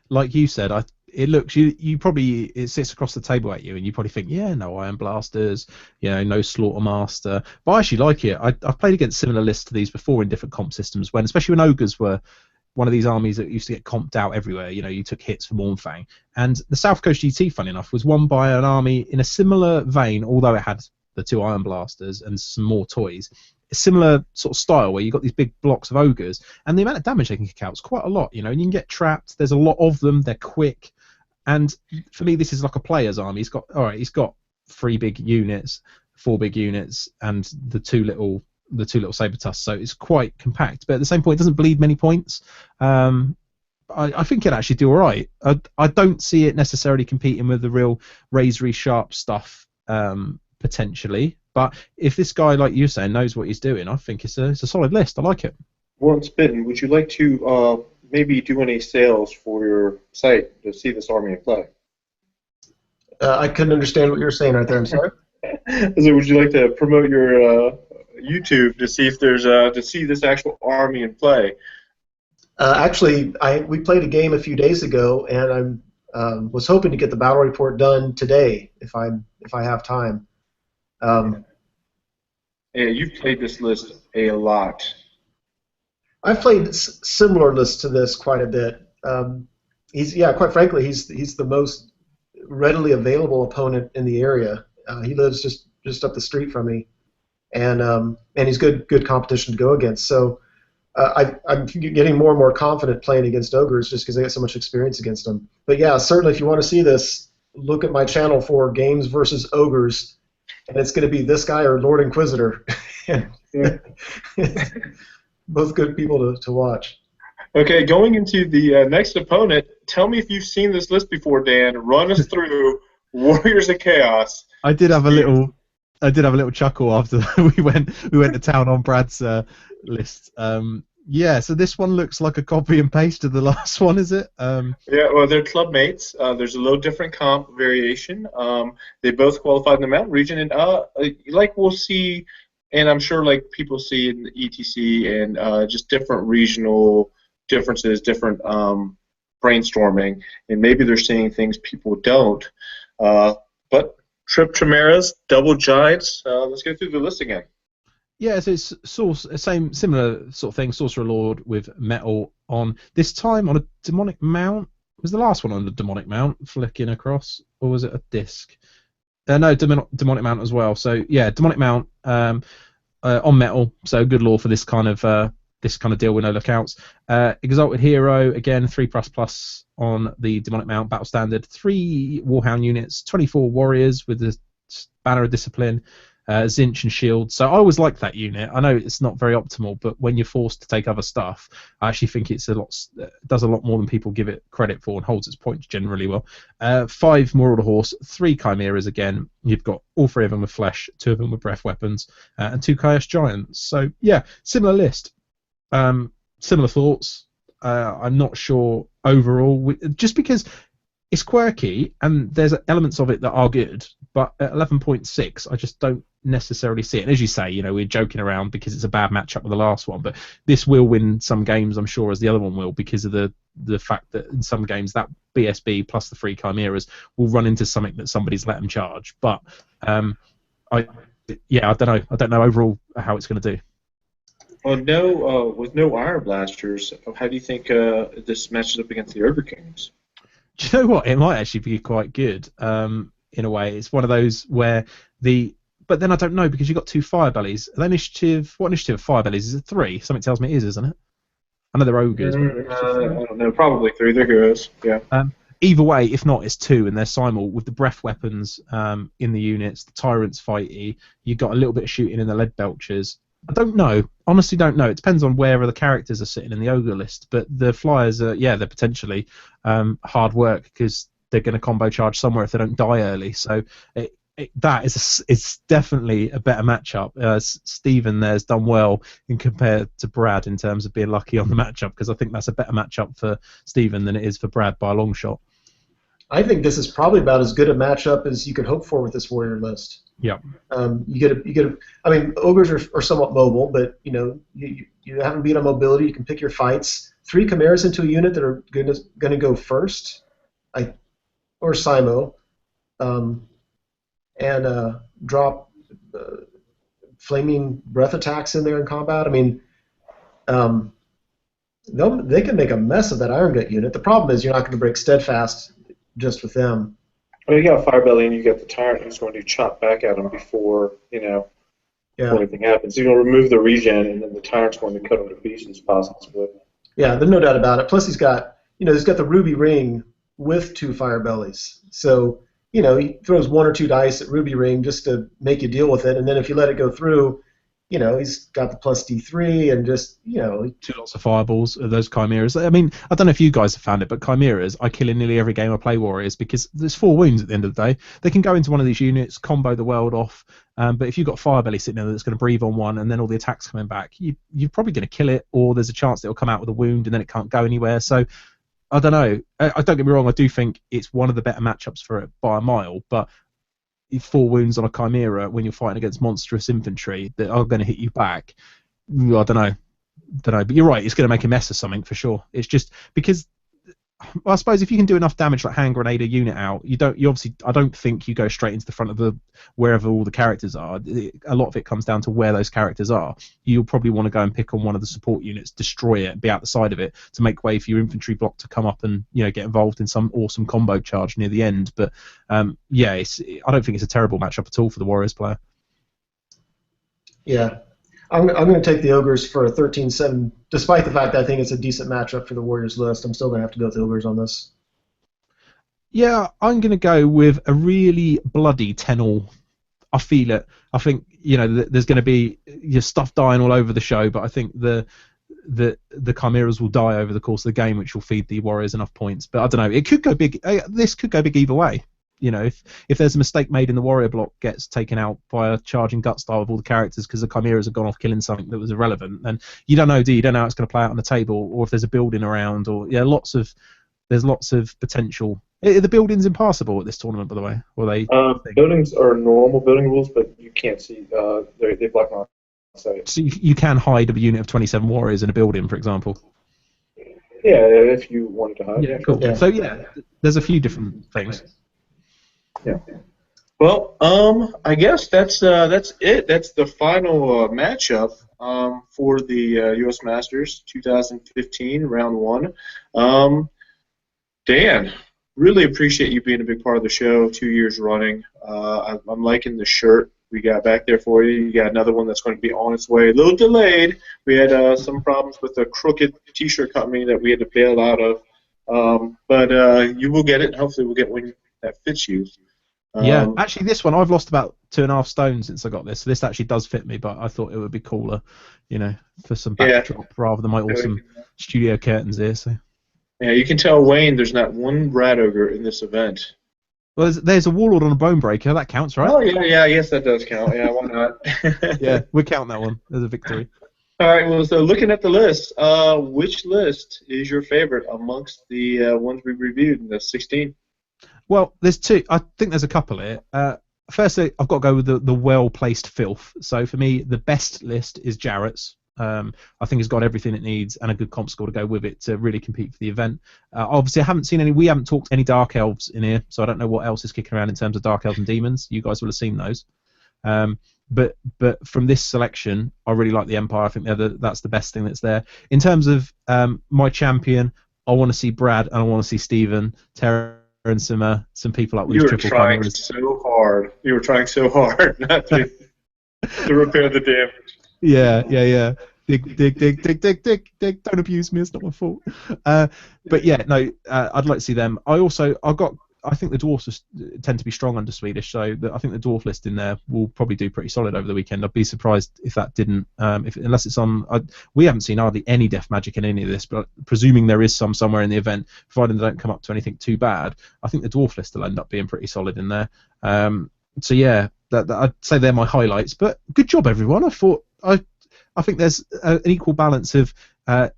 like you said, it looks you probably it sits across the table at you, and you probably think, yeah, no Iron Blasters, no Slaughtermaster. But I actually like it. I've played against similar lists to these before in different comp systems, especially when Ogres were one of these armies that used to get comped out everywhere. You took hits for Mournfang. And the South Coast GT, funny enough, was won by an army in a similar vein, although it had the 2 Iron Blasters and some more toys. A similar sort of style where you've got these big blocks of ogres, and the amount of damage they can kick out is quite a lot, and you can get trapped. There's a lot of them. They're quick. And for me, this is like a player's army. He's got 3 big units, 4 big units, and the two little saber tusks. So it's quite compact, but at the same point, it doesn't bleed many points. I think it actually do all right. I don't see it necessarily competing with the real razory sharp stuff potentially. But if this guy, like you're saying, knows what he's doing, I think it's a solid list. I like it. Once bitten, would you like to maybe do any sales for your site to see this army in play? I couldn't understand what you were saying right there. I'm sorry. So would you like to promote your YouTube to see if there's to see this actual army in play? Actually, we played a game a few days ago, and I was hoping to get the battle report done today if I have time. Yeah, you've played this list a lot. I've played similar lists to this quite a bit. Quite frankly, he's the most readily available opponent in the area. He lives just up the street from me, and he's good competition to go against. So I'm getting more and more confident playing against ogres just because I get so much experience against them. But yeah, certainly if you want to see this, look at my channel for games versus ogres, and it's going to be this guy or Lord Inquisitor. Both good people to watch. Okay, going into the next opponent, tell me if you've seen this list before, Dan. Run us through Warriors of Chaos. I did have a little chuckle after we went to town on Brad's list. So this one looks like a copy and paste of the last one, is it? Yeah, well, they're club mates. There's a little different comp variation. They both qualified in the mountain region, and like we'll see, and I'm sure like people see in the ETC and just different regional differences, different brainstorming, and maybe they're seeing things people don't. But Trip Chimeras, Double Giants. Let's go through the list again. Yeah, so it's similar sort of thing. Sorcerer Lord with metal on, this time on a demonic mount. Was the last one on the demonic mount flicking across, or was it a disc? No, demonic mount as well. So yeah, demonic mount on metal. So good lore for this kind of deal with no lookouts. Exalted Hero again, 3++ on the demonic mount battle standard. 3 Warhound units, 24 warriors with the banner of discipline. Zinch and shield. So I always like that unit. I know it's not very optimal, but when you're forced to take other stuff, I actually think it's does a lot more than people give it credit for and holds its points generally well. 5 Marauder Horse, 3 Chimeras again. You've got all 3 of them with flesh, 2 of them with breath weapons, and 2 Chaos Giants. So yeah, similar list. Similar thoughts. I'm not sure overall, just because it's quirky and there's elements of it that are good, but at 11.6 I just don't necessarily see it. And as you say, we're joking around because it's a bad matchup with the last one, but this will win some games, I'm sure, as the other one will, because of the fact that in some games that BSB plus the 3 Chimeras will run into something that somebody's let them charge. But I don't know. I don't know overall how it's going to do. Well, with no Iron Blasters, how do you think this matches up against the Ogre Kings? Do you know what? It might actually be quite good. In a way, it's one of those where but then I don't know, because you've got 2 fire bellies. What initiative of fire bellies? Is it 3? Something tells me it is, isn't it? I know they're ogres. I don't know. Probably 3. They're heroes. Yeah. Either way, if not, it's 2, and they're simul with the breath weapons in the units. The tyrants fighty. You've got a little bit of shooting in the lead belchers. I don't know. Honestly, don't know. It depends on where the characters are sitting in the ogre list. But the flyers are, they're potentially hard work, because they're going to combo charge somewhere if they don't die early. So it's definitely a better matchup. Stephen there's done well in compared to Brad in terms of being lucky on the matchup, because I think that's a better matchup for Stephen than it is for Brad by a long shot. I think this is probably about as good a matchup as you could hope for with this warrior list. Yeah. You get a. I mean, ogres are somewhat mobile, but you haven't beat on mobility. You can pick your fights. 3 Chimeras into a unit that are going to go first, or Simo, and drop flaming breath attacks in there in combat. I mean, they can make a mess of that Iron Gut unit. The problem is you're not going to break Steadfast just with them. Well, you got Firebelly and you got the Tyrant who's going to chop back at them before before anything happens. You're going to remove the regen, and then the Tyrant's going to cut them to pieces, possibly. Yeah, there's no doubt about it. Plus, he's got the Ruby Ring with 2 fire bellies. So, he throws 1 or 2 dice at Ruby Ring just to make you deal with it, and then if you let it go through, he's got the plus D3 and just, 2 lots of fireballs, those chimeras. I mean, I don't know if you guys have found it, but chimeras, I kill in nearly every game I play Warriors because there's 4 wounds at the end of the day. They can go into one of these units, combo the world off, but if you've got Firebelly sitting there that's going to breathe on one and then all the attacks coming back, you're probably going to kill it, or there's a chance that it'll come out with a wound and then it can't go anywhere. So, I don't know. I don't get me wrong, I do think it's one of the better matchups for it by a mile, but 4 wounds on a Chimera when you're fighting against monstrous infantry that are going to hit you back, I don't know. But you're right, it's going to make a mess of something for sure. It's just because, I suppose, if you can do enough damage like hand grenade a unit out, I don't think you go straight into the front of wherever all the characters are. A lot of it comes down to where those characters are. You'll probably want to go and pick on one of the support units, destroy it, be out the side of it to make way for your infantry block to come up and get involved in some awesome combo charge near the end. But I don't think it's a terrible matchup at all for the Warriors player. Yeah. I'm going to take the Ogres for a 13-7, despite the fact that I think it's a decent matchup for the Warriors list. I'm still going to have to go with the Ogres on this. Yeah, I'm going to go with a really bloody 10-all. I feel it. I think there's going to be your stuff dying all over the show, but I think the Chimeras will die over the course of the game, which will feed the Warriors enough points. But I don't know. It could go big. This could go big either way. If there's a mistake made in the Warrior block gets taken out by a charging gut style of all the characters because the Chimeras have gone off killing something that was irrelevant, then you don't know, do you? You don't know how it's going to play out on the table, or if there's a building around, or there's lots of potential. Are the buildings impassable at this tournament, by the way? Or they buildings are normal building rules, but you can't see. They block on sight. So you can hide a unit of 27 Warriors in a building, for example. Yeah, if you wanted to hide. Yeah, cool. Yeah. So there's a few different things. Yeah. Well, I guess that's it. That's the final matchup for the U.S. Masters 2015 round 1. Dan, really appreciate you being a big part of the show 2 years running. I'm liking the shirt we got back there for you. You got another one that's going to be on its way. A little delayed. We had some problems with a crooked T-shirt company that we had to bail out of. But you will get it, and hopefully we'll get one that fits you. Yeah, actually, this one I've lost about 2.5 stone since I got this. So this actually does fit me, but I thought it would be cooler, for some backdrop rather than my awesome studio curtains here. So. Yeah, you can tell Wayne there's not one Rat Ogre in this event. Well, there's a Warlord on a Bone Breaker. That counts, right? Oh yeah, yes, that does count. Yeah, why not? Yeah, we'll count that one as a victory. All right. Well, so looking at the list, which list is your favorite amongst the ones we reviewed in the 16? Well, there's 2. I think there's a couple here. Firstly, I've got to go with the well-placed filth. So for me, the best list is Jarrett's. I think it's got everything it needs and a good comp score to go with it to really compete for the event. Obviously, we haven't talked any Dark Elves in here, so I don't know what else is kicking around in terms of Dark Elves and Demons. You guys will have seen those. But from this selection, I really like the Empire. I think that's the best thing that's there. In terms of my champion, I want to see Brad and I want to see Stephen, Terra, and some people up with triple chimeras. You were trying so hard not to repair the damage. Yeah. Dig. Don't abuse me. It's not my fault. But yeah, no. I'd like to see them. I think the dwarfs tend to be strong under Swedish, so I think the dwarf list in there will probably do pretty solid over the weekend. I'd be surprised if that didn't, unless it's on. We haven't seen hardly any death magic in any of this, but presuming there is some somewhere in the event, providing they don't come up to anything too bad, I think the dwarf list will end up being pretty solid in there. So yeah, I'd say they're my highlights. But good job, everyone. I think there's an equal balance of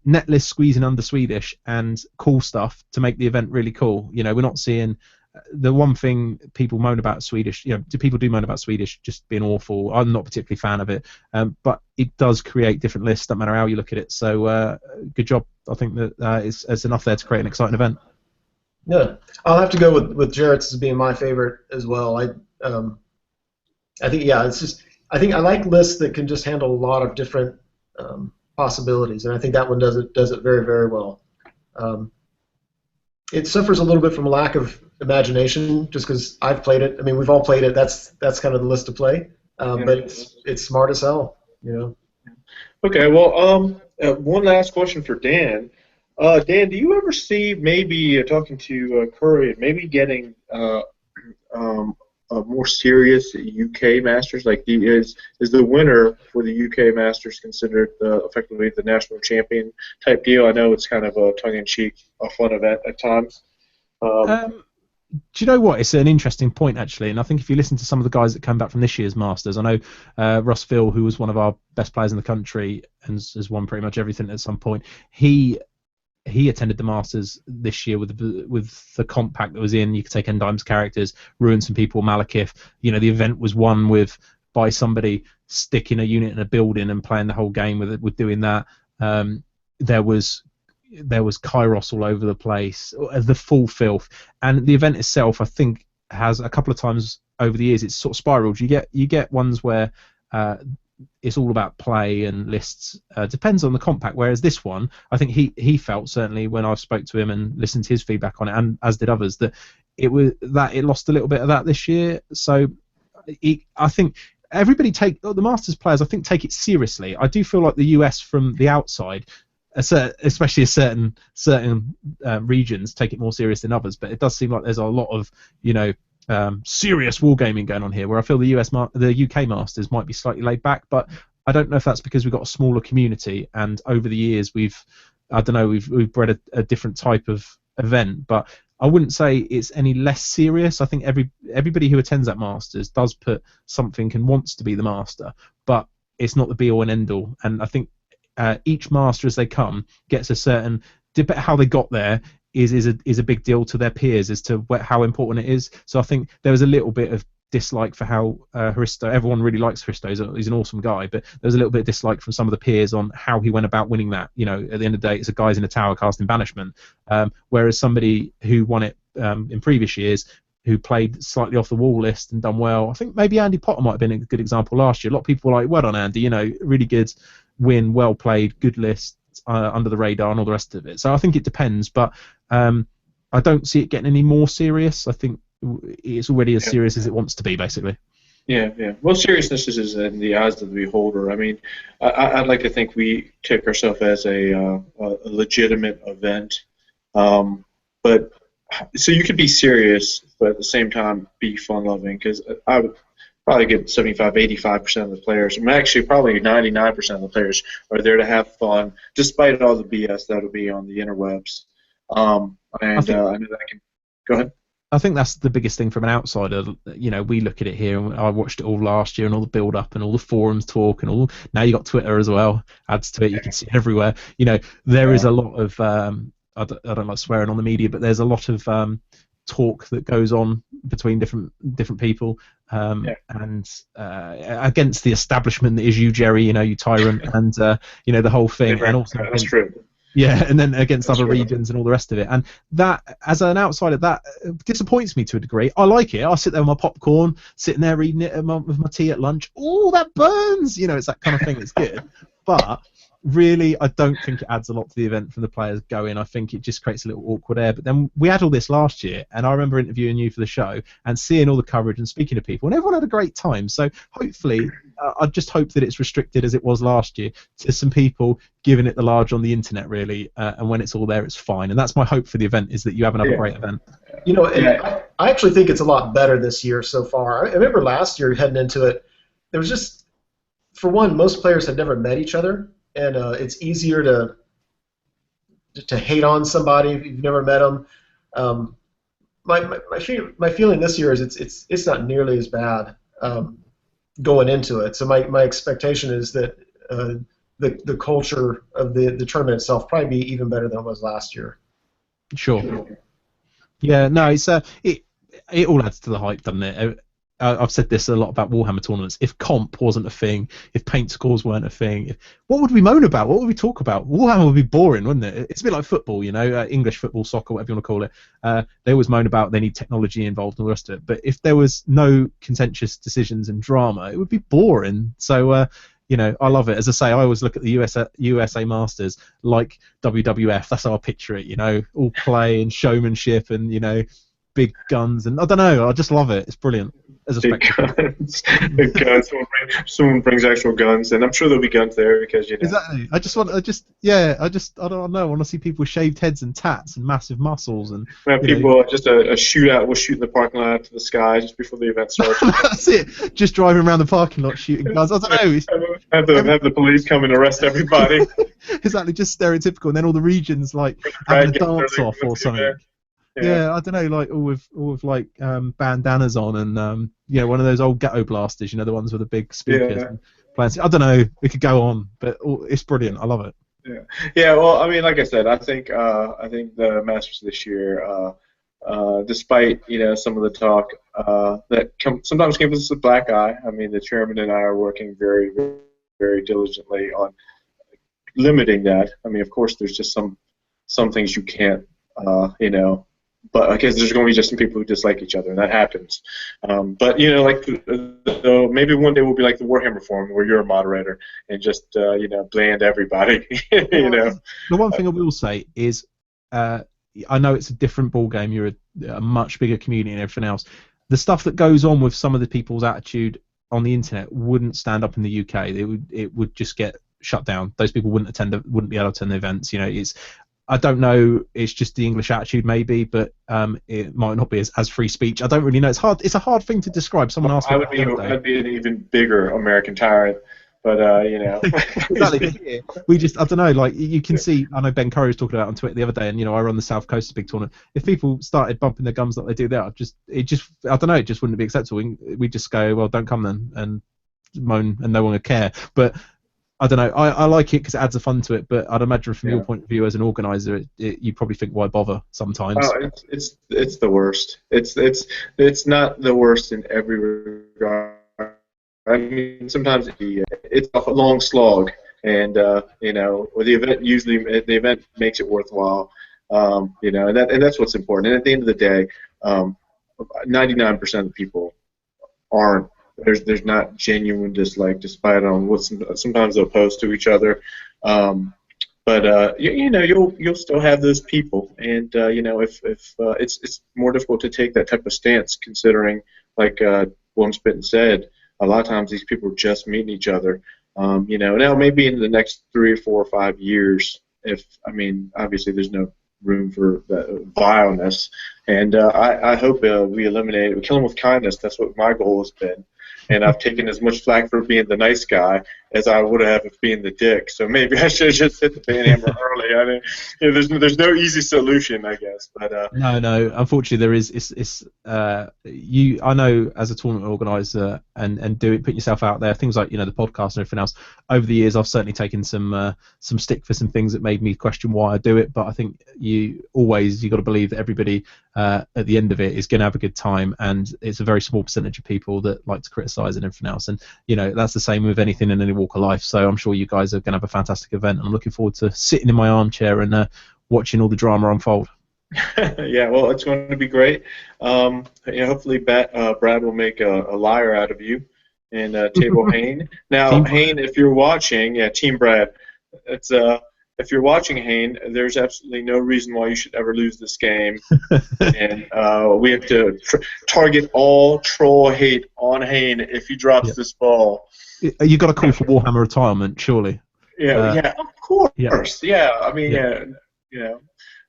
net list squeezing under Swedish and cool stuff to make the event really cool. We're not seeing the one thing people moan about Swedish. People do moan about Swedish just being awful. I'm not particularly a fan of it, but it does create different lists, no matter how you look at it. So good job. I think that it's enough there to create an exciting event. Yeah, I'll have to go with Jarrett's as being my favorite as well. I think it's just. I think I like lists that can just handle a lot of different possibilities, and I think that one does it very, very well. It suffers a little bit from a lack of imagination, just because I've played it. I mean, we've all played it. That's kind of the list to play, but it's smart as hell. Okay, well, one last question for Dan. Dan, do you ever see maybe talking to Curry, maybe getting a more serious UK Masters? Like, is the winner for the UK Masters considered effectively the national champion type deal? I know it's kind of a tongue-in-cheek, a fun event at times. Do you know what? It's an interesting point, actually, and I think if you listen to some of the guys that came back from this year's Masters, I know Ross Phil, who was one of our best players in the country and has won pretty much everything at some point, he attended the Masters this year with the comp pack that was in. You could take Endime's characters, ruin some people, Malekith. You know, the event was won by somebody sticking a unit in a building and playing the whole game with doing that. There was Kairos all over the place, the full filth, and the event itself, I think, has a couple of times over the years it's sort of spiraled. You get ones where it's all about play and lists. Depends on the compact. Whereas this one, I think he felt, certainly when I spoke to him and listened to his feedback on it, and as did others, that it lost a little bit of that this year. So I think everybody the Masters players, I think, take it seriously. I do feel like the US from the outside, especially certain regions, take it more serious than others. But it does seem like there's a lot of serious wargaming going on here, where I feel the UK Masters might be slightly laid back, but I don't know if that's because we've got a smaller community, and over the years we've bred a different type of event. But I wouldn't say it's any less serious. I think everybody who attends that Masters does put something and wants to be the master, but it's not the be all and end all. And I think each master as they come gets a certain, how they got there is a big deal to their peers as to how important it is. So I think there was a little bit of dislike for how Hristo, everyone really likes Hristo, he's an awesome guy, but there was a little bit of dislike from some of the peers on how he went about winning that. You know, at the end of the day, it's a guys in a tower casting banishment, whereas somebody who won it in previous years, who played slightly off the wall list and done well, I think maybe Andy Potter might have been a good example last year. A lot of people were like, well done Andy, you know, really good win, well played, good list, under the radar and all the rest of it. So I think it depends, but I don't see it getting any more serious. I think it's already as serious as it wants to be, basically. Yeah. Well, seriousness is in the eyes of the beholder. I mean, I'd like to think we take ourselves as a legitimate event, but so you could be serious, but at the same time be fun-loving, because I would probably get 75-85% of the players. I mean, actually, probably 99% of the players are there to have fun, despite all the BS that'll be on the interwebs. I know that I can go ahead. I think that's the biggest thing from an outsider. You know, we look at it here, and I watched it all last year, and all the build-up, and all the forums talk, and all. Now you got Twitter as well, adds to it. You can see it everywhere. You know, there is a lot of. I don't like swearing on the media, but there's a lot of talk that goes on between different people, and against the establishment that is you, Jerry. You know, you tyrant, and you know, the whole thing, and also that's true. Yeah, and then against other regions and all the rest of it. And that, as an outsider, that disappoints me to a degree. I like it. I'll sit there with my popcorn, sitting there reading it with my tea at lunch. Oh, that burns! You know, it's that kind of thing that's good. But really, I don't think it adds a lot to the event from the players going. I think it just creates a little awkward air. But then we had all this last year, and I remember interviewing you for the show and seeing all the coverage and speaking to people, and everyone had a great time. So hopefully, I just hope that it's restricted as it was last year to some people giving it the large on the internet, really. And when it's all there, it's fine. And that's my hope for the event, is that you have another great event. You know, I actually think it's a lot better this year so far. I remember last year heading into it, there was just, for one, most players had never met each other. And it's easier to hate on somebody if you've never met them. My feeling this year is it's not nearly as bad going into it. So my expectation is that the culture of the tournament itself probably be even better than it was last year. Sure. Yeah. No. It's it all adds to the hype, doesn't it? I've said this a lot about Warhammer tournaments. If comp wasn't a thing, if paint scores weren't a thing, what would we moan about? What would we talk about? Warhammer would be boring, wouldn't it? It's a bit like football, you know, English football, soccer, whatever you want to call it. They always moan about they need technology involved and all the rest of it. But if there was no contentious decisions and drama, it would be boring. So, you know, I love it. As I say, I always look at the USA Masters like WWF. That's how I picture it, you know, all play and showmanship and, you know, big guns, and I don't know. I just love it. It's brilliant as a Big spectacle. guns. Big guns. Someone brings actual guns, and I'm sure there'll be guns there because Exactly. I don't know. I want to see people with shaved heads and tats and massive muscles and we have people just a shootout. We'll shoot in the parking lot to the sky just before the event starts. That's it. Just driving around the parking lot shooting guns. I don't know. Have the police come and arrest everybody. Exactly, just stereotypical, and then all the regions like having a dance off or something. Yeah, I don't know, like all with like bandanas on and one of those old ghetto blasters, the ones with the big speakers. Yeah. And playing. I don't know, we could go on, but it's brilliant. I love it. Yeah. Well, I mean, like I said, I think the Masters this year, despite some of the talk that sometimes gives us a black eye. I mean, the chairman and I are working very, very diligently on limiting that. I mean, of course, there's just some things you can't, but I guess there's going to be just some people who dislike each other, and that happens. But maybe one day we'll be like the Warhammer Forum, where you're a moderator and just bland everybody. The one thing I will say is, I know it's a different ball game. You're a much bigger community and everything else. The stuff that goes on with some of the people's attitude on the internet wouldn't stand up in the UK. It would just get shut down. Those people wouldn't be able to attend the events. I don't know. It's just the English attitude, maybe, but it might not be as free speech. I don't really know. It's hard. It's a hard thing to describe. Someone asked me. I'd be an even bigger American tyrant, but Exactly. I don't know. Like you can see. I know Ben Curry was talking about it on Twitter the other day, and I run the South Coast big tournament. If people started bumping their gums like they do there, I don't know. It just wouldn't be acceptable. We just go, well, don't come then, and moan, and no one would care. But I don't know. I like it because it adds a fun to it, but I'd imagine from your point of view as an organizer, you probably think, why bother sometimes? Oh, it's the worst. It's not the worst in every regard. I mean, sometimes it's a long slog, and the event makes it worthwhile. And that's what's important. And at the end of the day, 99% of the people aren't. There's not genuine dislike, despite on what sometimes they'll post to each other, but you'll still have those people, and if it's more difficult to take that type of stance, considering like Willem Spitten said, a lot of times these people are just meeting each other. Now maybe in the next 3 or 4 or 5 years, obviously there's no room for vileness, and I hope we eliminate it. We kill them with kindness. That's what my goal has been. And I've taken as much flack for being the nice guy as I would have of being the dick. So maybe I should have just hit the band hammer early. I mean, there's no easy solution, I guess. But no. Unfortunately, there is. I know as a tournament organizer and putting yourself out there, things like the podcast and everything else. Over the years, I've certainly taken some stick for some things that made me question why I do it. But I think you got to believe that everybody at the end of it is going to have a good time, and it's a very small percentage of people that like to criticize and everything else, and that's the same with anything in any walk of life. So I'm sure you guys are going to have a fantastic event, and I'm looking forward to sitting in my armchair and watching all the drama unfold. Yeah, well, it's going to be great. Hopefully Brad will make a liar out of you and table Hayne. Now, Hayne, if you're watching, Team Brad, if you're watching, Hayne, there's absolutely no reason why you should ever lose this game. And we have to target all troll hate on Hayne if he drops this ball. You got a call for Warhammer retirement, surely? Yeah, of course. Yeah, I mean,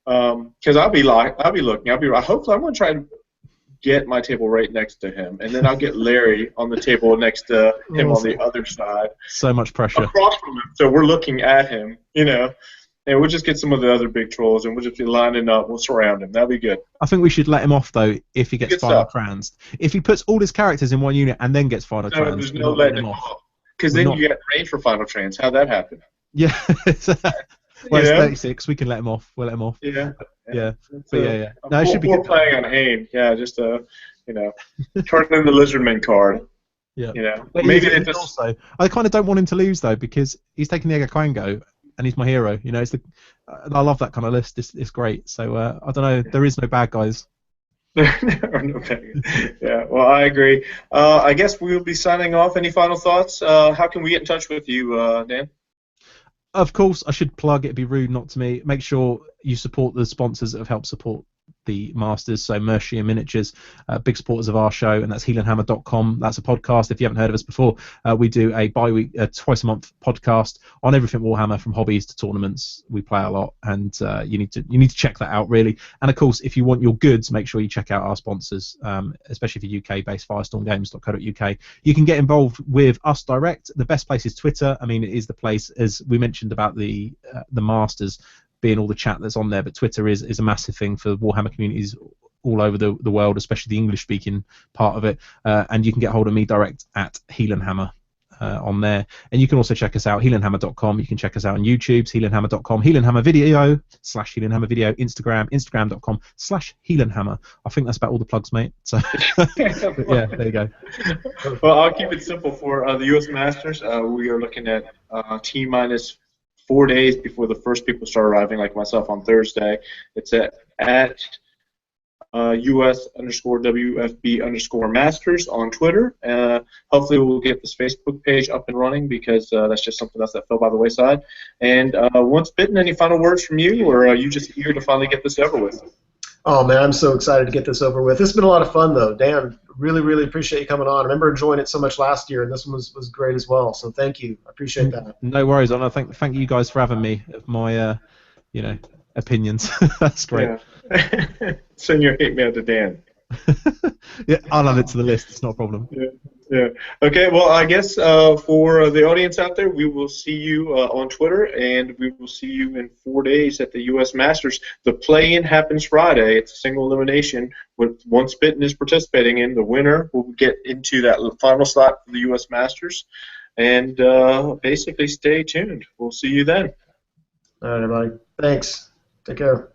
because I'll be looking. Hopefully, I'm going to try to get my table right next to him, and then I'll get Larry on the table next to him on the other side. So much pressure. Across from him, so we're looking at him, and we'll just get some of the other big trolls, and we'll just be lining up. We'll surround him. That'll be good. I think we should let him off, though, if he gets final trans. If he puts all his characters in one unit and then gets final trans, there's no letting him off. Because then you get raid for final trans. How'd that happen? Yeah. Well, it's 36. We can let him off. We'll let him off. Yeah. Yeah. But yeah. No, it should be good. We're playing on Hayne. Yeah, just turn in the Lizardman card. Yeah. But maybe they just. Also, I kind of don't want him to lose though, because he's taking the Egakwango and he's my hero. It's I love that kind of list. It's great. So I don't know. There is no bad guys. There are no bad guys. Yeah. Well, I agree. I guess we will be signing off. Any final thoughts? How can we get in touch with you, Dan? Of course, I should plug. It'd be rude not to me. Make sure you support the sponsors that have helped support the Masters. So Mercia Miniatures, big supporters of our show, and that's heelandhammer.com. That's a podcast. If you haven't heard of us before, we do a twice a month podcast on everything Warhammer, from hobbies to tournaments. We play a lot, and you need to check that out, really. And of course, if you want your goods, make sure you check out our sponsors, especially for UK-based firestormgames.co.uk. You can get involved with us direct. The best place is Twitter. I mean, it is the place, as we mentioned about the Masters being all the chat that's on there, but Twitter is a massive thing for Warhammer communities all over the world, especially the English-speaking part of it. And you can get hold of me direct at Heelandhammer on there. And you can also check us out, heelandhammer.com. You can check us out on YouTube, heelandhammer.com, Heelandhammer Video, /Heelandhammer Video, Instagram, instagram.com/Heelandhammer. I think that's about all the plugs, mate. So, yeah, there you go. Well, I'll keep it simple for the U.S. Masters. We are looking at T-minus 4 days before the first people start arriving, like myself on Thursday. It's at US_WFB_Masters on Twitter. Hopefully we'll get this Facebook page up and running, because that's just something else that fell by the wayside. And once bitten, any final words from you, or are you just eager to finally get this over with? Oh, man, I'm so excited to get this over with. It's been a lot of fun, though. Dan, really, really appreciate you coming on. I remember enjoying it so much last year, and this one was great as well. So thank you. I appreciate that. No worries. And I thank you guys for having me. My opinions. That's great. Yeah. Send your hate mail to Dan. Yeah, I'll add it to the list. It's not a problem. Yeah. Okay. Well, I guess for the audience out there, we will see you on Twitter, and we will see you in 4 days at the U.S. Masters. The play-in happens Friday. It's a single elimination with Once Bitten is participating in. The winner will get into that final slot for the U.S. Masters, and basically stay tuned. We'll see you then. All right, everybody. Thanks. Take care.